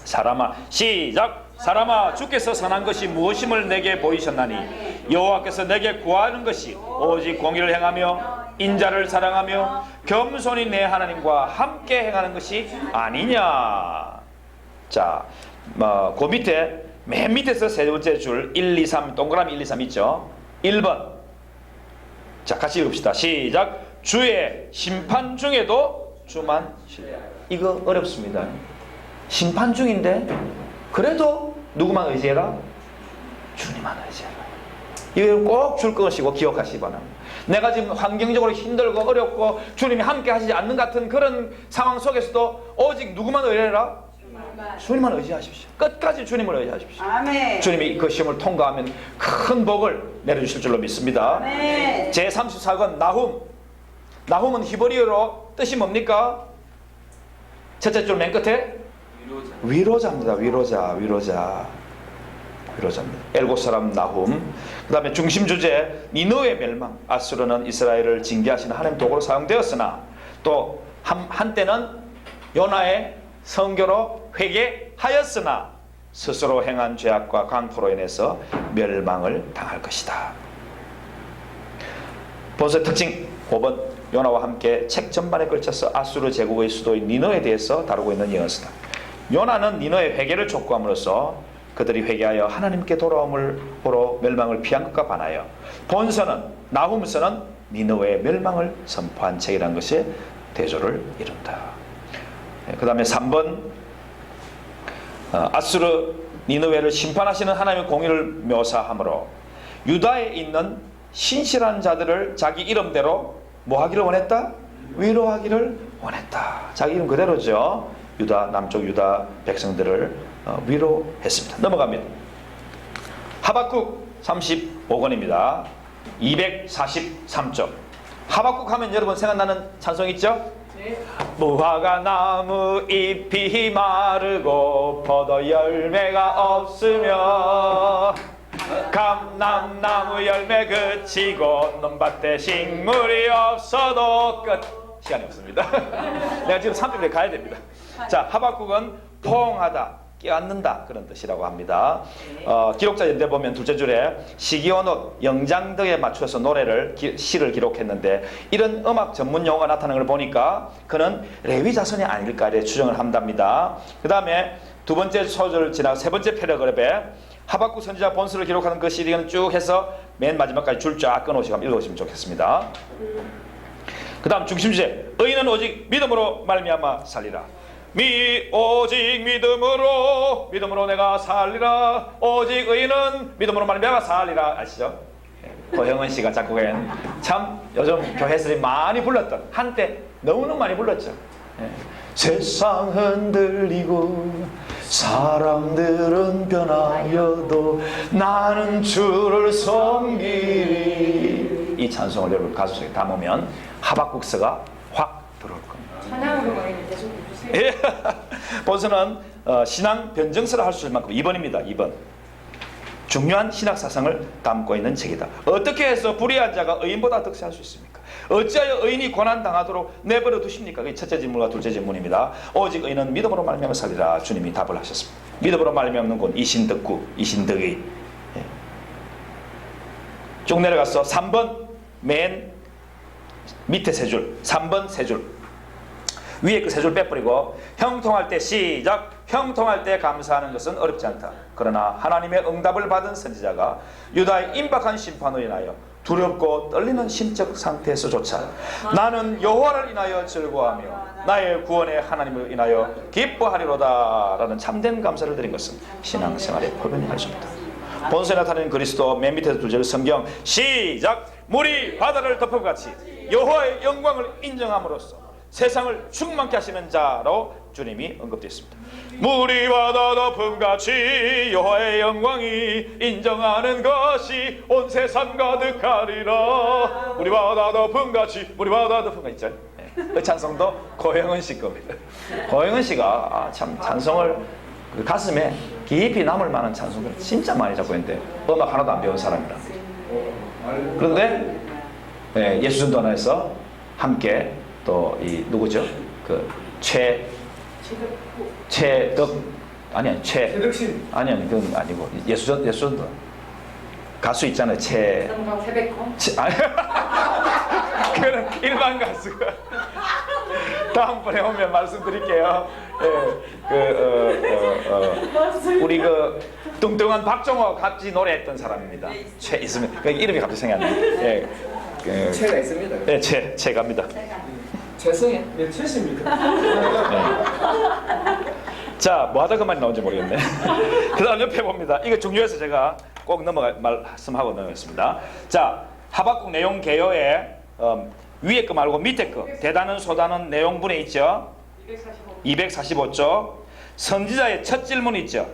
사람아, 시작. 사람아, 주께서 선한 것이 무엇임을 내게 보이셨나니 여호와께서 내게 구하는 것이 오직 공의를 행하며 인자를 사랑하며 겸손히 내 하나님과 함께 행하는 것이 아니냐. 자, 그 밑에 맨 밑에서 세 번째 줄 1, 2, 3 동그라미 1, 2, 3 있죠. 1번. 자, 같이 읽읍시다. 시작. 주의 심판 중에도 주만 신뢰하라. 이거 어렵습니다. 심판 중인데 그래도 누구만 의지해라? 주님만 의지해라. 이걸 꼭 줄 것이고 기억하시기 바랍니다. 내가 지금 환경적으로 힘들고 어렵고 주님이 함께 하시지 않는 같은 그런 상황 속에서도 오직 누구만 의뢰해라? 주님만 의지하십시오. 끝까지 주님을 의지하십시오. 아멘. 주님이 그 시험을 통과하면 큰 복을 내려주실 줄로 믿습니다. 아멘. 제34권 나훔. 나훔은 히브리어로 뜻이 뭡니까? 첫째 줄 맨 끝에 위로자입니다. 위로자입니다. 엘고 사람 나훔. 그 다음에 중심 주제 니느웨 멸망. 아수르는 이스라엘을 징계하시는 하나님 도구로 사용되었으나 또 한때는 요나의 선교로 회개하였으나 스스로 행한 죄악과 강포로 인해서 멸망을 당할 것이다. 본서의 특징 5번. 요나와 함께 책 전반에 걸쳐서 아수르 제국의 수도인 니느웨에 대해서 다루고 있는 예언서다. 요나는 니느웨의 회개를 촉구함으로써 그들이 회개하여 하나님께 돌아옴으로 멸망을 피한 것과 반하여 본서는 나훔서는 니느웨의 멸망을 선포한 책이라는 것이 대조를 이룬다. 그 다음에 3번 아수르 니느웨를 심판하시는 하나님의 공의를 묘사하므로 유다에 있는 신실한 자들을 자기 이름대로 뭐 하기를 원했다? 위로하기를 원했다. 자기 이름 그대로죠. 유다, 남쪽 유다 백성들을 위로했습니다. 넘어갑니다. 하박국 35권입니다. 243쪽. 하박국 하면 여러분 생각나는 찬송 있죠? 네. 무화과 나무 잎이 마르고 포도 열매가 없으며 감람나무 열매 그치고 논밭에 식물이 없어도 끝. 시간이 없습니다. 내가 지금 3절에 가야 됩니다. 자, 하박국은 포옹하다, 끼얹는다 그런 뜻이라고 합니다. 기록자 연대 보면 둘째 줄에 시기온옷, 영장 등에 맞춰서 노래를 시를 기록했는데 이런 음악 전문 용어가 나타나는 걸 보니까 그는 레위 자손이 아닐까 이렇게 추정을 한답니다. 그 다음에 두 번째 소절 지나 세 번째 패러그랩에 하박국 선지자 본서를 기록하는 그 시리는 쭉 해서 맨 마지막까지 줄 쫙 끊어오시고 읽어보시면 좋겠습니다. 그 다음 중심 주제 의인은 오직 믿음으로 말미암아 살리라. 오직 믿음으로 내가 살리라. 오직 의인은 믿음으로 말미암아 살리라. 아시죠? 고형은 씨가 작곡한 참 요즘 교회에서 많이 불렀던 한때 너무너무 많이 불렀죠. 세상 흔들리고 사람들은 변하여도 나는 주를 섬기리. 이 찬송을 여러분 가슴속에 담으면 하박국서가 확 들어올 겁니다. 찬양으로 많이 계속 해주세요. 예. 본서는 신앙 변증서를 할 수 있을 만큼 2번입니다. 2번. 중요한 신학 사상을 담고 있는 책이다. 어떻게 해서 불의한 자가 의인보다 득세할 수 있습니까? 어찌하여 의인이 고난당하도록 내버려 두십니까? 그게 첫째 질문과 둘째 질문입니다. 오직 의인은 믿음으로 말미암아 살리라. 주님이 답을 하셨습니다. 믿음으로 말미암는 건 이신덕구, 이신덕의. 예. 쭉 내려가서 3번 맨 밑에 세 줄, 3번 세 줄. 위에 그 세 줄 빼버리고 형통할 때 시작. 형통할 때 감사하는 것은 어렵지 않다. 그러나 하나님의 응답을 받은 선지자가 유다의 임박한 심판으로 인하여 두렵고 떨리는 심적 상태에서조차 나는 여호와를 인하여 즐거워하며 나의 구원의 하나님을 인하여 기뻐하리로다 라는 참된 감사를 드린 것은 신앙생활의 표변이 할 수 없다. 본서에 나타나는 그리스도 맨 밑에서 두 절 성경 시작. 물이 바다를 덮음같이 여호와의 영광을 인정함으로써 세상을 충만케 하시는 자로 주님이 언급되어 있습니다. 물이 바다 덮음같이 여호와의 영광이 인정하는 것이 온 세상 가득하리라. 물이 바다 덮음같이 물이 바다 덮음같이 있죠. 그 찬송도 고영은 씨 겁니다. 고영은 씨가 참 찬송을 그 가슴에 깊이 남을 만한 찬송을 진짜 많이 잡고 있는데 음악 하나도 안 배운 사람이라. 그런데 예수전도단에서 함께 또 이 누구죠? 그 최덕 아니 최덕신 아니 그건 아니고 예수전도 가수 있잖아요. 세백호. 아니 그거는 일반 가수가. 다음번에 오면 말씀드릴게요. 우리 그 뚱뚱한 박정호 같이 노래했던 사람입니다. 최 있으면 그 이름이 갑자기 생각이 안 나요. 채가 있습니다. 네, 최갑니다. 최승혜. 네, 최씨입니다. 자, 뭐 하다 그 말이 나온지 모르겠네. 그 다음 옆에 봅니다. 이거 중요해서 제가 꼭 말씀하고 넘어가겠습니다. 자, 하박국 내용 개요에 위에 거 말고 밑에 거 대단은 소단은 내용분에 있죠. 245쪽 선지자의 첫 질문 있죠.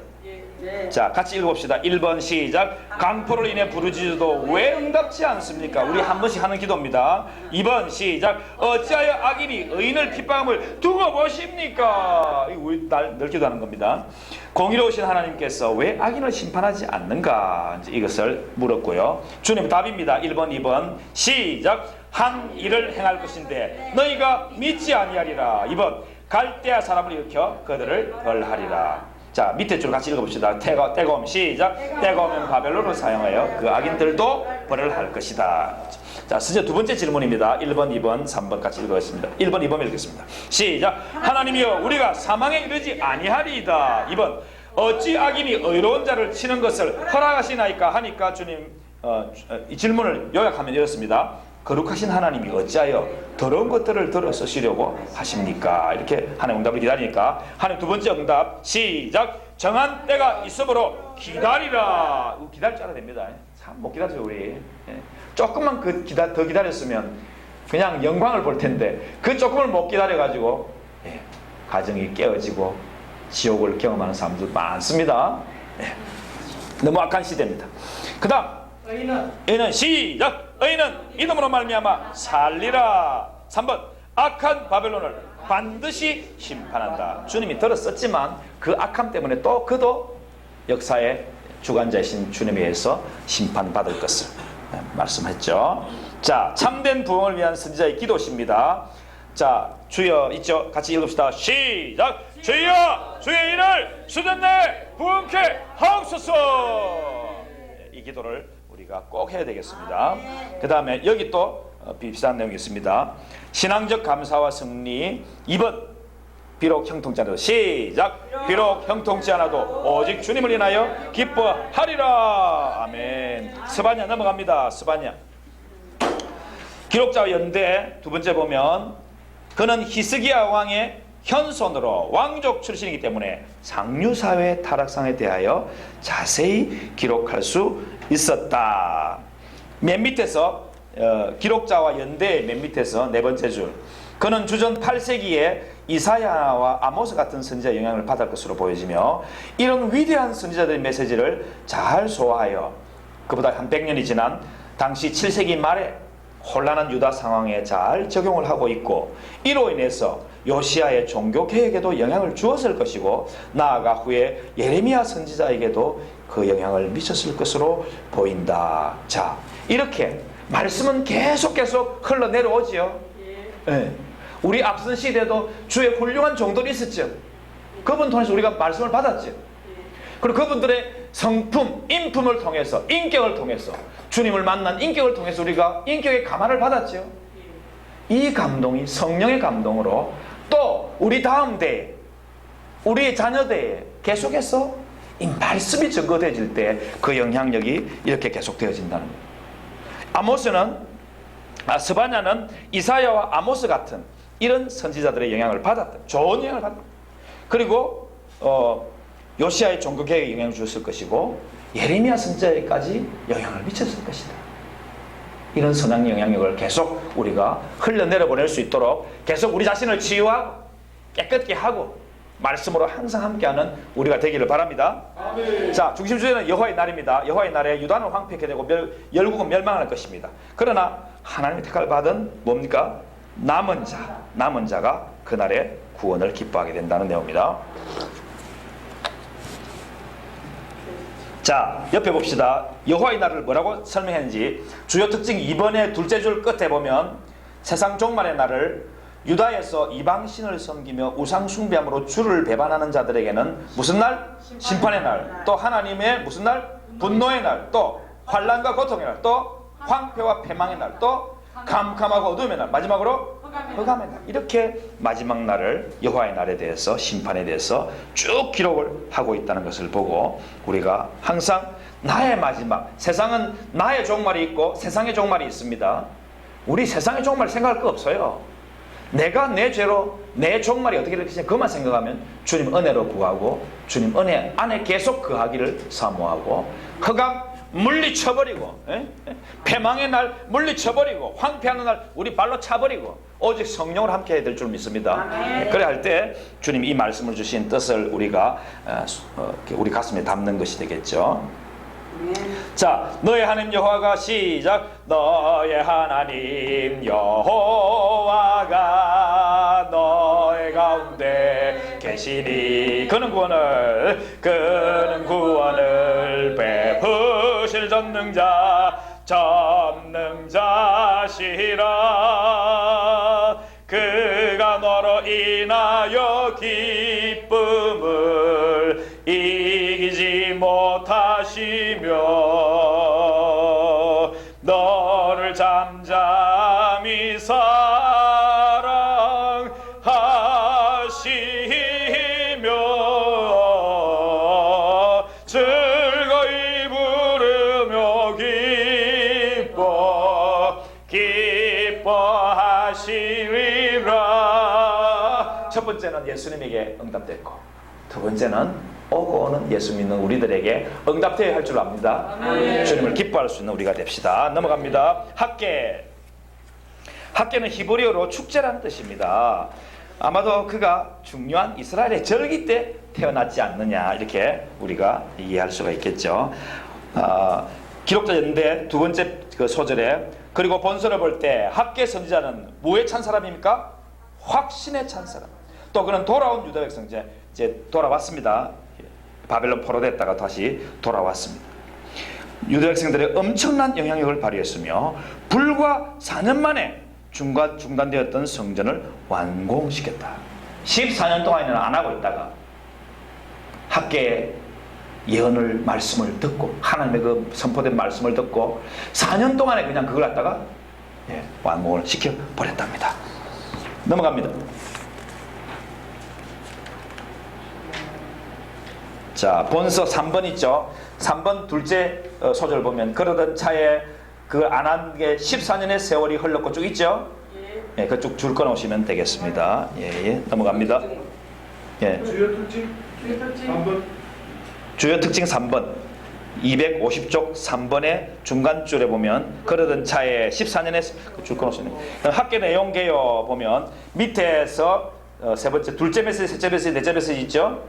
자, 같이 읽어봅시다. 1번 시작. 강포를 인해 부르짖어도 왜 응답지 않습니까? 우리 한 번씩 하는 기도입니다. 2번 시작. 어찌하여 악인이 의인을 핍박함을 두고 보십니까? 이거 우리 늘 기도하는 겁니다. 공의로우신 하나님께서 왜 악인을 심판하지 않는가? 이것을 물었고요. 주님 답입니다. 1번 2번 시작. 한 일을 행할 것인데 너희가 믿지 아니하리라. 2번 갈대아 사람을 일으켜 그들을 벌하리라. 자, 밑에 줄 같이 읽어봅시다. 때가오면 시작. 때가오면 바벨론을 사용하여 그 악인들도 벌을 할 것이다. 자, 스제 두 번째 질문입니다. 1번, 2번, 3번 같이 읽어보겠습니다. 1번, 2번 읽겠습니다. 시작. 하나님이여 우리가 사망에 이르지 아니하리이다. 2번 어찌 악인이 의로운 자를 치는 것을 허락하시나이까 하니까 주님 이 질문을 요약하면 이렇습니다. 거룩하신 하나님이 어찌하여 더러운 것들을 들어 쓰시려고 하십니까? 이렇게 하나님 응답을 기다리니까 하나님 두 번째 응답 시작. 정한 때가 있으므로 기다리라. 기다릴 줄 알아야 됩니다. 참 못 기다려요 우리. 조금만 더 기다렸으면 그냥 영광을 볼 텐데 그 조금을 못 기다려가지고 가정이 깨어지고 지옥을 경험하는 사람들 많습니다. 너무 악한 시대입니다. 그 다음 의인은 시작. 의인은 믿음으로 말미암아 살리라. 3번 악한 바벨론을 반드시 심판한다. 주님이 들었었지만 그 악함 때문에 또 그도 역사의 주관자이신 주님에 의해서 심판받을 것을 말씀했죠. 자, 참된 부흥을 위한 선지자의 기도십니다. 자, 주여 있죠? 같이 읽읍시다. 시작. 주여 주의 일을 수전 내 부흥케 하옵소서. 이 기도를 우리가 꼭 해야 되겠습니다. 그 다음에 여기 또 비슷한 내용이 있습니다. 신앙적 감사와 승리 2번 비록 형통치 않아도 시작. 비록 형통치 않아도 오직 주님을 인하여 기뻐하리라. 아멘. 스바냐 넘어갑니다. 스바냐 기록자와 연대 두 번째 보면 그는 히스기야 왕의 현손으로 왕족 출신이기 때문에 상류사회 타락상에 대하여 자세히 기록할 수 있었다. 맨 밑에서 기록자와 연대의 맨 밑에서 네 번째 줄 그는 주전 8세기에 이사야와 아모스 같은 선지자의 영향을 받을 것으로 보여지며 이런 위대한 선지자들의 메시지를 잘 소화하여 그보다 한 100년이 지난 당시 7세기 말에 혼란한 유다 상황에 잘 적용을 하고 있고 이로 인해서 요시야의 종교개혁에도 영향을 주었을 것이고 나아가 후에 예레미야 선지자에게도 그 영향을 미쳤을 것으로 보인다. 자, 이렇게 말씀은 계속 흘러내려오지요. 네. 우리 앞선 시대에도 주의 훌륭한 종들이 있었죠. 그분 통해서 우리가 말씀을 받았죠. 그리고 그분들의 성품, 인품을 통해서, 인격을 통해서 주님을 만난 인격을 통해서 우리가 인격의 감화를 받았죠. 이 감동이 성령의 감동으로 또 우리 다음 대에 우리의 자녀대에 계속해서 이 말씀이 증거되어질 때 그 영향력이 이렇게 계속되어진다는 거예요. 스바냐는 이사야와 아모스 같은 이런 선지자들의 영향을 받았다. 좋은 영향을 받았다. 그리고 요시아의 종교개혁에 영향을 줬을 것이고 예레미야 선지자에까지 영향을 미쳤을 것이다. 이런 선한 영향력을 계속 우리가 흘러내려 보낼 수 있도록 계속 우리 자신을 치유하고 깨끗게 하고 말씀으로 항상 함께하는 우리가 되기를 바랍니다. 아멘. 자, 중심 주제는 여호와의 날입니다. 여호와의 날에 유다는 황폐케 되고 열국은 멸망할 것입니다. 그러나 하나님의 택함을 받은 뭡니까? 남은 자가 그날의 구원을 기뻐하게 된다는 내용입니다. 자, 옆에 봅시다. 여호와의 날을 뭐라고 설명했는지 주요 특징 2번의 둘째 줄 끝에 보면 세상 종말의 날을 유다에서 이방신을 섬기며 우상 숭배함으로 주를 배반하는 자들에게는 무슨 날? 심판의 날. 또 하나님의 무슨 날? 분노의 날. 또 환난과 고통의 날. 또 황폐와 패망의 날. 또 캄캄하고 어두움의 날. 마지막으로 흑암의 날. 이렇게 마지막 날을 여호와의 날에 대해서 심판에 대해서 쭉 기록을 하고 있다는 것을 보고 우리가 항상 나의 마지막, 세상은 나의 종말이 있고 세상의 종말이 있습니다. 우리 세상의 종말 생각할 거 없어요. 내가 내 죄로 내 종말이 어떻게 될지 그것만 생각하면 주님 은혜로 구하고 주님 은혜 안에 계속 거하기를 사모하고 흑암 물리쳐버리고 패망의 날 물리쳐버리고 황폐하는 날 우리 발로 차버리고 오직 성령을 함께 해야 될 줄 믿습니다. 그래야 할 때 주님 이 말씀을 주신 뜻을 우리가 우리 가슴에 담는 것이 되겠죠. 자, 너의 하나님 여호와가 시작. 너의 하나님 여호와가 너의 가운데 계시니 그는 구원을 베푸실 전능자시라. 그가 너로 인하여 기쁨을 이기지 못하시며 너를 잠잠히 사랑하시며 즐거이 부르며 기뻐하시리라. 첫 번째는 예수님에게 응답됐고 두 번째는 오고 오는 예수 믿는 우리들에게 응답되어야 할 줄 압니다. 주님을 기뻐할 수 있는 우리가 됩시다. 넘어갑니다. 학계는 히브리어로 축제라는 뜻입니다. 아마도 그가 중요한 이스라엘의 절기 때 태어났지 않느냐 이렇게 우리가 이해할 수가 있겠죠. 기록되었는데 두 번째 그 소절에 그리고 본서를 볼 때 학계 선지자는 뭐에 찬 사람입니까? 확신에 찬 사람. 또 그는 돌아온 유다 백성 이제 돌아왔습니다. 바벨론 포로됐다가 다시 돌아왔습니다. 유다 백성들의 엄청난 영향력을 발휘했으며 불과 4년 만에 중단되었던 성전을 완공시켰다. 14년 동안에는 안 하고 있다가 학계의 예언을 말씀을 듣고 하나님의 그 선포된 말씀을 듣고 4년 동안에 그냥 그걸 갖다가 완공을 시켜버렸답니다. 넘어갑니다. 자, 본서 3번 있죠. 3번 둘째 소절 보면 그러던 차에 그걸 안 한 게 14년의 세월이 흘렀고 쭉 있죠. 예, 그쪽 줄 끊어오시면 되겠습니다. 예, 넘어갑니다. 예. 주요 특징 3번. 주요 특징 3번 250쪽 3번의 중간줄에 보면 그러던 차에 14년의 줄 끊어오시는 학계 내용 개요 보면 밑에서 세 번째 둘째 메시지, 셋째 메시지, 넷째 메시지 있죠.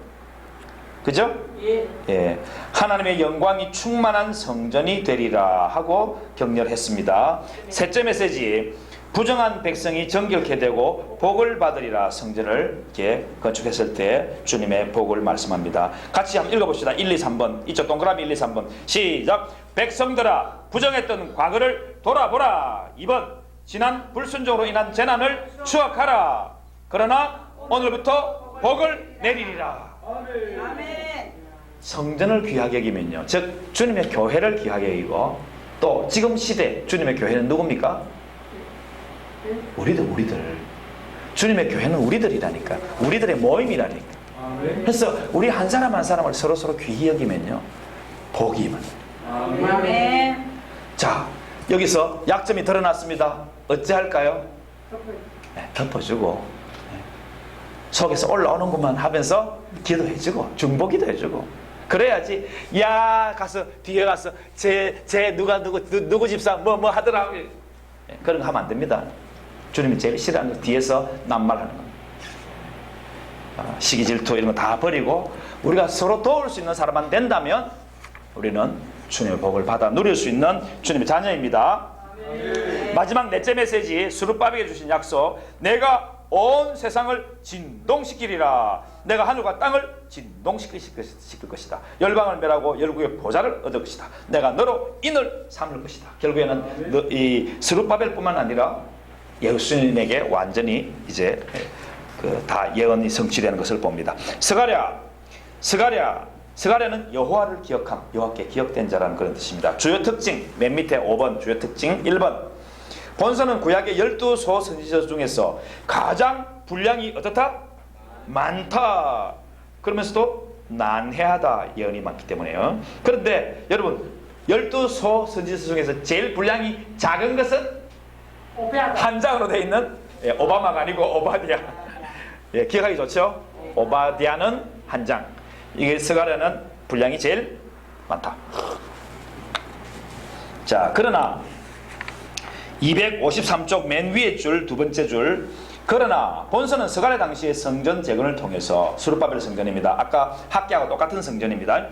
그죠? 예. 하나님의 영광이 충만한 성전이 되리라 하고 격려했습니다. 셋째 메시지 부정한 백성이 정결케 되고 복을 받으리라. 성전을 이렇게 건축했을 때 주님의 복을 말씀합니다. 같이 한번 읽어봅시다. 1, 2, 3번 이쪽 동그라미 1, 2, 3번 시작. 백성들아 부정했던 과거를 돌아보라. 2번 지난 불순종으로 인한 재난을 추억하라. 그러나 오늘부터 복을 내리리라. 아멘. 성전을 귀하게 여기면요, 즉 주님의 교회를 귀하게 여기고 또 지금 시대 주님의 교회는 누굽니까? 우리들 주님의 교회는 우리들이라니까. 우리들의 모임이라니까. 그래서 우리 한 사람 한 사람을 서로 귀히 여기면요, 복이 임합니다. 아멘. 자, 여기서 약점이 드러났습니다. 어찌할까요? 네, 덮어주고, 네, 속에서 올라오는구만 하면서 기도해주고, 중보기도 해주고, 그래야지. 야, 가서 뒤에 가서 누구 집사 뭐 하더라, 네, 그런 거 하면 안 됩니다. 주님이 제일 싫어하는 거 뒤에서 낱말하는 겁니다. 시기 질투 이런 거 다 버리고 우리가 서로 도울 수 있는 사람만 된다면 우리는 주님의 복을 받아 누릴 수 있는 주님의 자녀입니다. 마지막 넷째 메시지, 스룹바벨에게 주신 약속. 내가 온 세상을 진동시키리라. 내가 하늘과 땅을 진동시킬 것이다. 열방을 멸하고 열국의 보좌를 얻을 것이다. 내가 너로 인을 삼을 것이다. 결국에는 이 스룹바벨뿐만 아니라 예수님에게 완전히 이제 다 예언이 성취되는 것을 봅니다. 스가랴는 여호와를 기억함, 여호와께 기억된 자라는 그런 뜻입니다. 주요 특징, 맨 밑에 5번 주요 특징 1번. 본서는 구약의 12소 선지자 중에서 가장 분량이 어떻다? 많다. 그러면서도 난해하다. 예언이 많기 때문에요. 그런데 여러분, 12소 선지자 중에서 제일 분량이 작은 것은 한 장으로 되어 있는, 오바마가 아니고 오바디아. 예, 기억하기 좋죠? 오바디아는 한 장. 이게 스가랴는 분량이 제일 많다. 자, 그러나 253쪽 맨 위에 줄, 두 번째 줄. 그러나 본서는 스가랴 당시의 성전 재건을 통해서, 스룹바벨 성전입니다. 아까 학계하고 똑같은 성전입니다.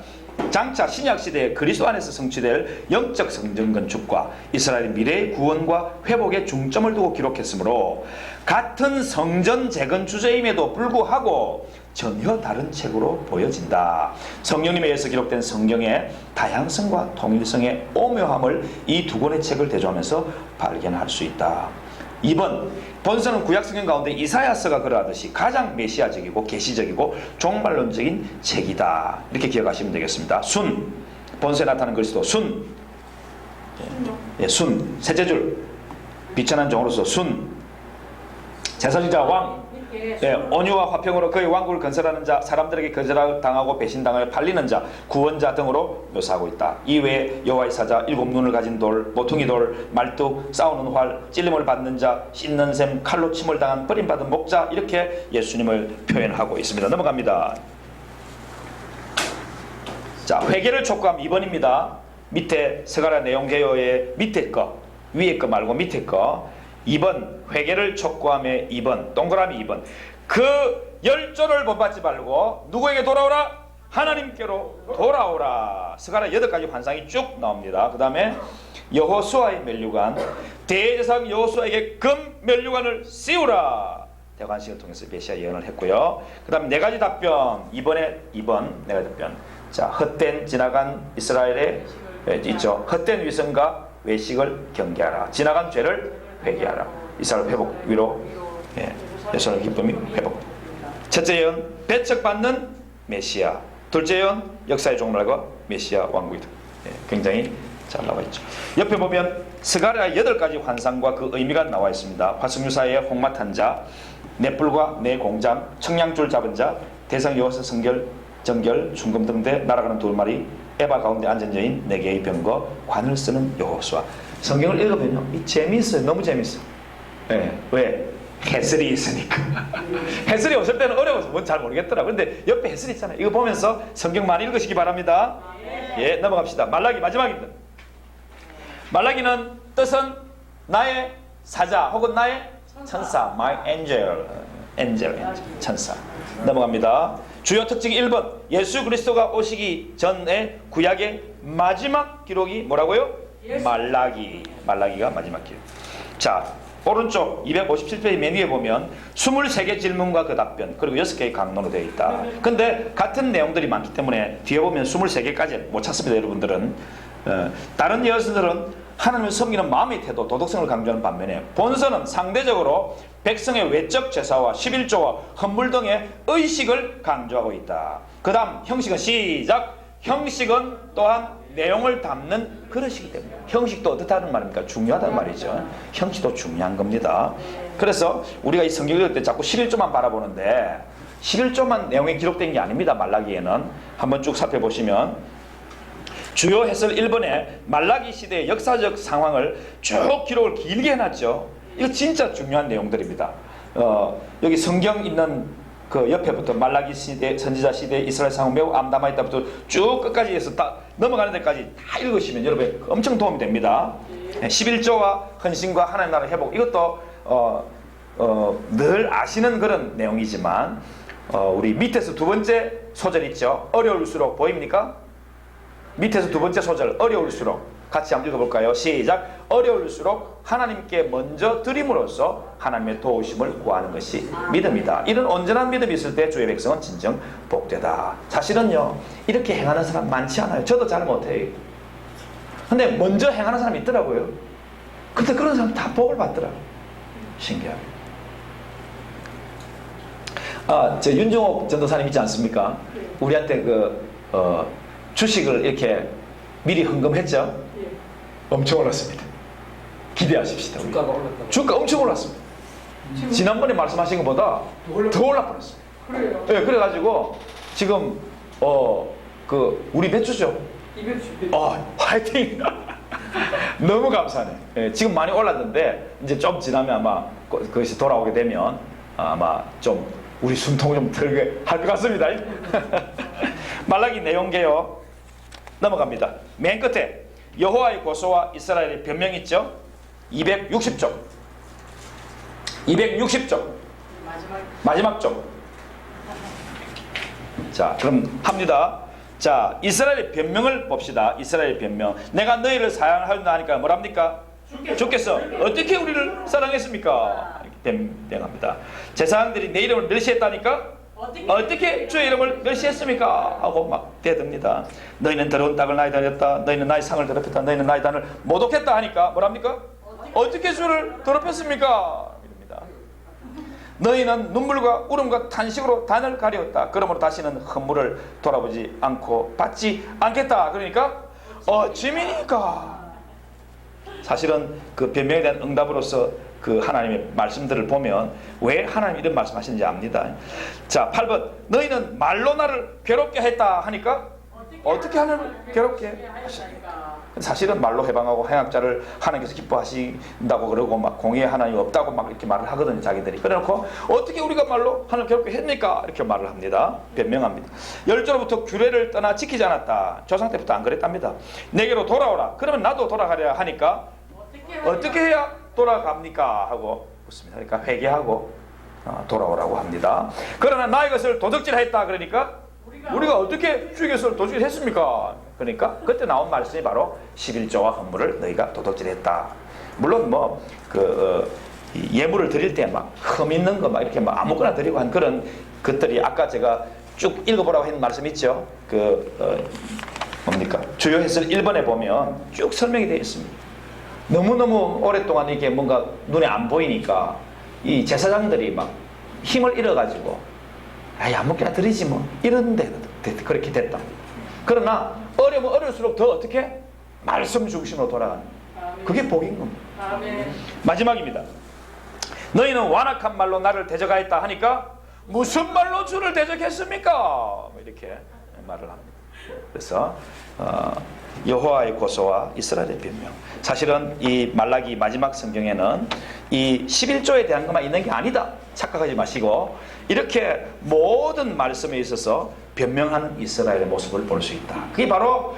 장차 신약 시대에 그리스도 안에서 성취될 영적 성전 건축과 이스라엘의 미래의 구원과 회복에 중점을 두고 기록했으므로 같은 성전 재건 주제임에도 불구하고 전혀 다른 책으로 보여진다. 성령님에 의해서 기록된 성경의 다양성과 통일성의 오묘함을 이 두 권의 책을 대조하면서 발견할 수 있다. 2번, 본서는 구약성경 가운데 이사야서가 그러하듯이 가장 메시아적이고 계시적이고 종말론적인 책이다. 이렇게 기억하시면 되겠습니다. 순, 본서에 나타나는 그리스도 순, 순, 셋째 줄, 비천한 종으로서 순, 제사지자 왕, 온유와 화평으로 그의 왕국을 건설하는 자, 사람들에게 거절을 당하고 배신당하여 팔리는 자, 구원자 등으로 묘사하고 있다. 이외에 여호와의 사자, 7눈을 가진 돌, 모퉁이 돌, 말뚝, 싸우는 활, 찔림을 받는 자, 씻는 셈, 칼로 침을 당한 버림받은 목자, 이렇게 예수님을 표현하고 있습니다. 넘어갑니다. 자, 회개를 촉구함 2번입니다. 밑에 스가랴 내용 개요의 밑에 거, 위에 거 말고 밑에 거. 2번, 회개를 촉구함의 2번, 동그라미 2번. 그 열조를 본받지 말고 누구에게 돌아오라? 하나님께로 돌아오라. 스가랴 8가지 환상이 쭉 나옵니다. 그 다음에 여호수아의 면류관, 대제사장 여호수아에게 금 면류관을 씌우라. 대관식을 통해서 메시아 예언을 했고요. 그 다음 4가지 답변. 2번 4가지 답변. 자, 헛된 지나간 이스라엘의 있죠. 헛된 위선과 외식을 경계하라. 지나간 죄를 회개하라. 이스라엘 회복 위로, 예수의 기쁨이 회복. 첫째 예언, 배척받는 메시아. 둘째 예언, 역사의 종말과 메시아 왕국이다. 굉장히 잘 나와 있죠. 옆에 보면 스가랴 8가지 환상과 그 의미가 나와 있습니다. 화성유사의 홍마탄 자, 넷불과 네 공장, 청량줄 잡은 자, 대상 여호와서 성결, 정결, 순금 등대, 날아가는 2마리, 에바 가운데 앉은 여인, 4개의 병거, 관을 쓰는 여호수아. 성경을 읽으면요, 이 재미있어요. 너무 재미있어. 왜? 해설이 있으니까. 해설이 없을 때는 어려워서 뭔 잘 모르겠더라. 근데 옆에 해설이 있잖아요. 이거 보면서 성경 많이 읽으시기 바랍니다. 예, 넘어갑시다. 말라기 마지막입니다. 말라기는 뜻은 나의 사자 혹은 나의 천사, my angel, 천사. 넘어갑니다. 주요 특징 1번, 예수 그리스도가 오시기 전에 구약의 마지막 기록이 뭐라고요? 말라기가 마지막 기록. 자, 오른쪽 257페이지 맨 위에 보면 23개 질문과 그 답변, 그리고 6개의 강론으로 되어 있다. 근데 같은 내용들이 많기 때문에 뒤에 보면 23개까지 못 찾습니다. 여러분들은 다른 예언서들은 하나님을 섬기는 마음의 태도, 도덕성을 강조하는 반면에 본서는 상대적으로 백성의 외적 제사와 11조와 헌물 등의 의식을 강조하고 있다. 그 다음 형식은 시작. 형식은 또한 내용을 담는 그릇이기 때문에 형식도 어떻다는 말입니까? 중요하다는 말이죠. 형식도 중요한 겁니다. 그래서 우리가 이 성경 읽을 때 자꾸 11조만 바라보는데 11조만 내용이 기록된 게 아닙니다. 말라기에는 한번 쭉 살펴보시면 주요 해설 1번에 말라기 시대의 역사적 상황을 쭉 기록을 길게 해놨죠. 이거 진짜 중요한 내용들입니다. 여기 성경 있는 그 옆에부터 말라기 시대, 선지자 시대, 이스라엘 상황 매우 암담하 있다부터 쭉 끝까지 해서 다 넘어가는 데까지 다 읽으시면 여러분 엄청 도움이 됩니다. 11조와 헌신과 하나님 나라 회복, 이것도 늘 아시는 그런 내용이지만 우리 밑에서 두 번째 소절 있죠. 어려울수록 보입니까? 밑에서 두 번째 소절 어려울수록 같이 한번 읽어볼까요? 시작. 어려울수록 하나님께 먼저 드림으로써 하나님의 도우심을 구하는 것이 믿음이다. 이런 온전한 믿음이 있을 때 주의 백성은 진정 복되다. 사실은요 이렇게 행하는 사람 많지 않아요. 저도 잘 못해요. 근데 먼저 행하는 사람이 있더라고요. 근데 그런 사람 다 복을 받더라고요. 신기하게. 저 윤종옥 전도사님 있지 않습니까? 우리한테 주식을 이렇게 미리 헌금했죠? 엄청 올랐습니다. 기대하십시다. 주가가 올랐다고. 주가 엄청 올랐습니다. 지난번에 말씀하신 것보다 더 올라버렸어요. 그래요. 네, 그래가지고 지금 우리 몇 주죠? 210. 화이팅! 너무 감사하네. 예, 지금 많이 올랐는데 이제 좀 지나면 아마 그것이 돌아오게 되면 아마 좀 우리 숨통을 좀 들게 할 것 같습니다. 말라기 내용계요. 넘어갑니다. 맨 끝에 여호와의 고소와 이스라엘의 변명 있죠? 260쪽. 260쪽. 마지막 쪽. 자, 그럼 합니다. 자, 이스라엘의 변명을 봅시다. 이스라엘의 변명. 내가 너희를 사랑하였다 하니까 뭐랍니까? 주께서 어떻게 우리를 사랑했습니까? 이렇게 변명합니다. 제사장들이 내 이름을 멸시했다니까? 어떻게 주의 이름을 멸시했습니까? 하고 막 대듭니다. 너희는 더러운 땅을 나의 다녔다. 너희는 나의 상을 더럽혔다. 너희는 나의 단을 모독했다 하니까 뭐랍니까? 어떻게 주를 더럽혔습니까? 이럽니다. 너희는 눈물과 울음과 탄식으로 단을 가리웠다. 그러므로 다시는 헌물을 돌아보지 않고 받지 않겠다. 그러니까 어찌입니까? 사실은 그 변명에 대한 응답으로서 그 하나님의 말씀들을 보면 왜 하나님이 이런 말씀하시는지 압니다. 자, 8번. 너희는 말로 나를 괴롭게 했다 하니까 어떻게 하나님을 괴롭게 하십니까? 사실은 말로 해방하고 행악자를 하나님께서 기뻐하신다고 그러고 막 공의의 하나님이 없다고 막 이렇게 말을 하거든요, 자기들이. 그래놓고 어떻게 우리가 말로 하나님을 괴롭게 했습니까? 이렇게 말을 합니다. 변명합니다. 10조로부터 규례를 떠나 지키지 않았다. 조상 때부터 안 그랬답니다. 내게로 돌아오라. 그러면 나도 돌아가려 하니까 어떻게 해야 돌아갑니까? 하고 묻습니다. 그러니까 회개하고 돌아오라고 합니다. 그러나 나의 것을 도적질했다. 그러니까 우리가 어떻게 주의 것을 도적질했습니까? 그러니까 그때 나온 말씀이 바로 11조와 헌물을 너희가 도적질했다. 물론 예물을 드릴 때 막 흠 있는 거 막 이렇게 막 아무거나 드리고 한 그런 것들이 아까 제가 쭉 읽어보라고 했는 말씀 있죠? 뭡니까? 주요 해설 1번에 보면 쭉 설명이 되어 있습니다. 너무너무 오랫동안 이게 뭔가 눈에 안 보이니까 이 제사장들이 막 힘을 잃어가지고 아무렇게나 드리지 뭐 이런데 그렇게 됐다. 그러나 어려면 어려울수록 더 어떻게? 말씀 중심으로 돌아가는, 그게 복인 겁니다. 마지막입니다. 너희는 완악한 말로 나를 대적하였다 하니까 무슨 말로 주를 대적했습니까? 이렇게 말을 합니다. 그래서 여호와의 고소와 이스라엘의 변명. 사실은 이 말라기 마지막 성경에는 이 11조에 대한 것만 있는 게 아니다. 착각하지 마시고 이렇게 모든 말씀에 있어서 변명하는 이스라엘의 모습을 볼 수 있다. 그게 바로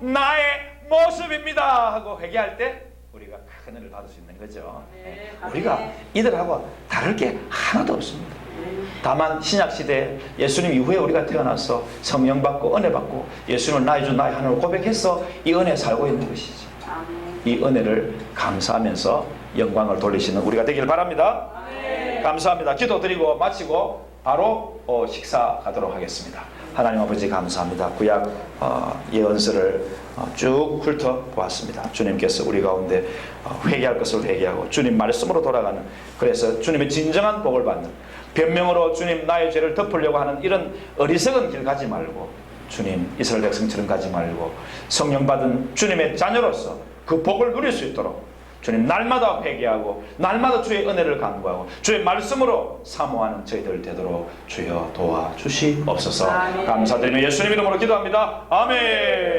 나의 모습입니다 하고 회개할 때 우리가 큰 은혜를 받을 수 있는 거죠. 우리가 이들하고 다를 게 하나도 없습니다. 다만 신약시대 예수님 이후에 우리가 태어나서 성령 받고 은혜 받고 예수님을 나의 주 나의 하나님을 고백해서 이 은혜에 살고 있는 것이죠. 이 은혜를 감사하면서 영광을 돌리시는 우리가 되기를 바랍니다. 감사합니다. 기도드리고 마치고 바로 식사 가도록 하겠습니다. 하나님 아버지 감사합니다. 구약 예언서를 쭉 훑어보았습니다. 주님께서 우리 가운데 회개할 것을 회개하고 주님 말씀으로 돌아가는, 그래서 주님의 진정한 복을 받는, 변명으로 주님 나의 죄를 덮으려고 하는 이런 어리석은 길 가지 말고 주님 이스라엘 백성처럼 가지 말고 성령 받은 주님의 자녀로서 그 복을 누릴 수 있도록 주님 날마다 회개하고 날마다 주의 은혜를 간구하고 주의 말씀으로 사모하는 저희들 되도록 주여 도와주시옵소서. 아멘. 감사드리며 예수님 이름으로 기도합니다. 아멘.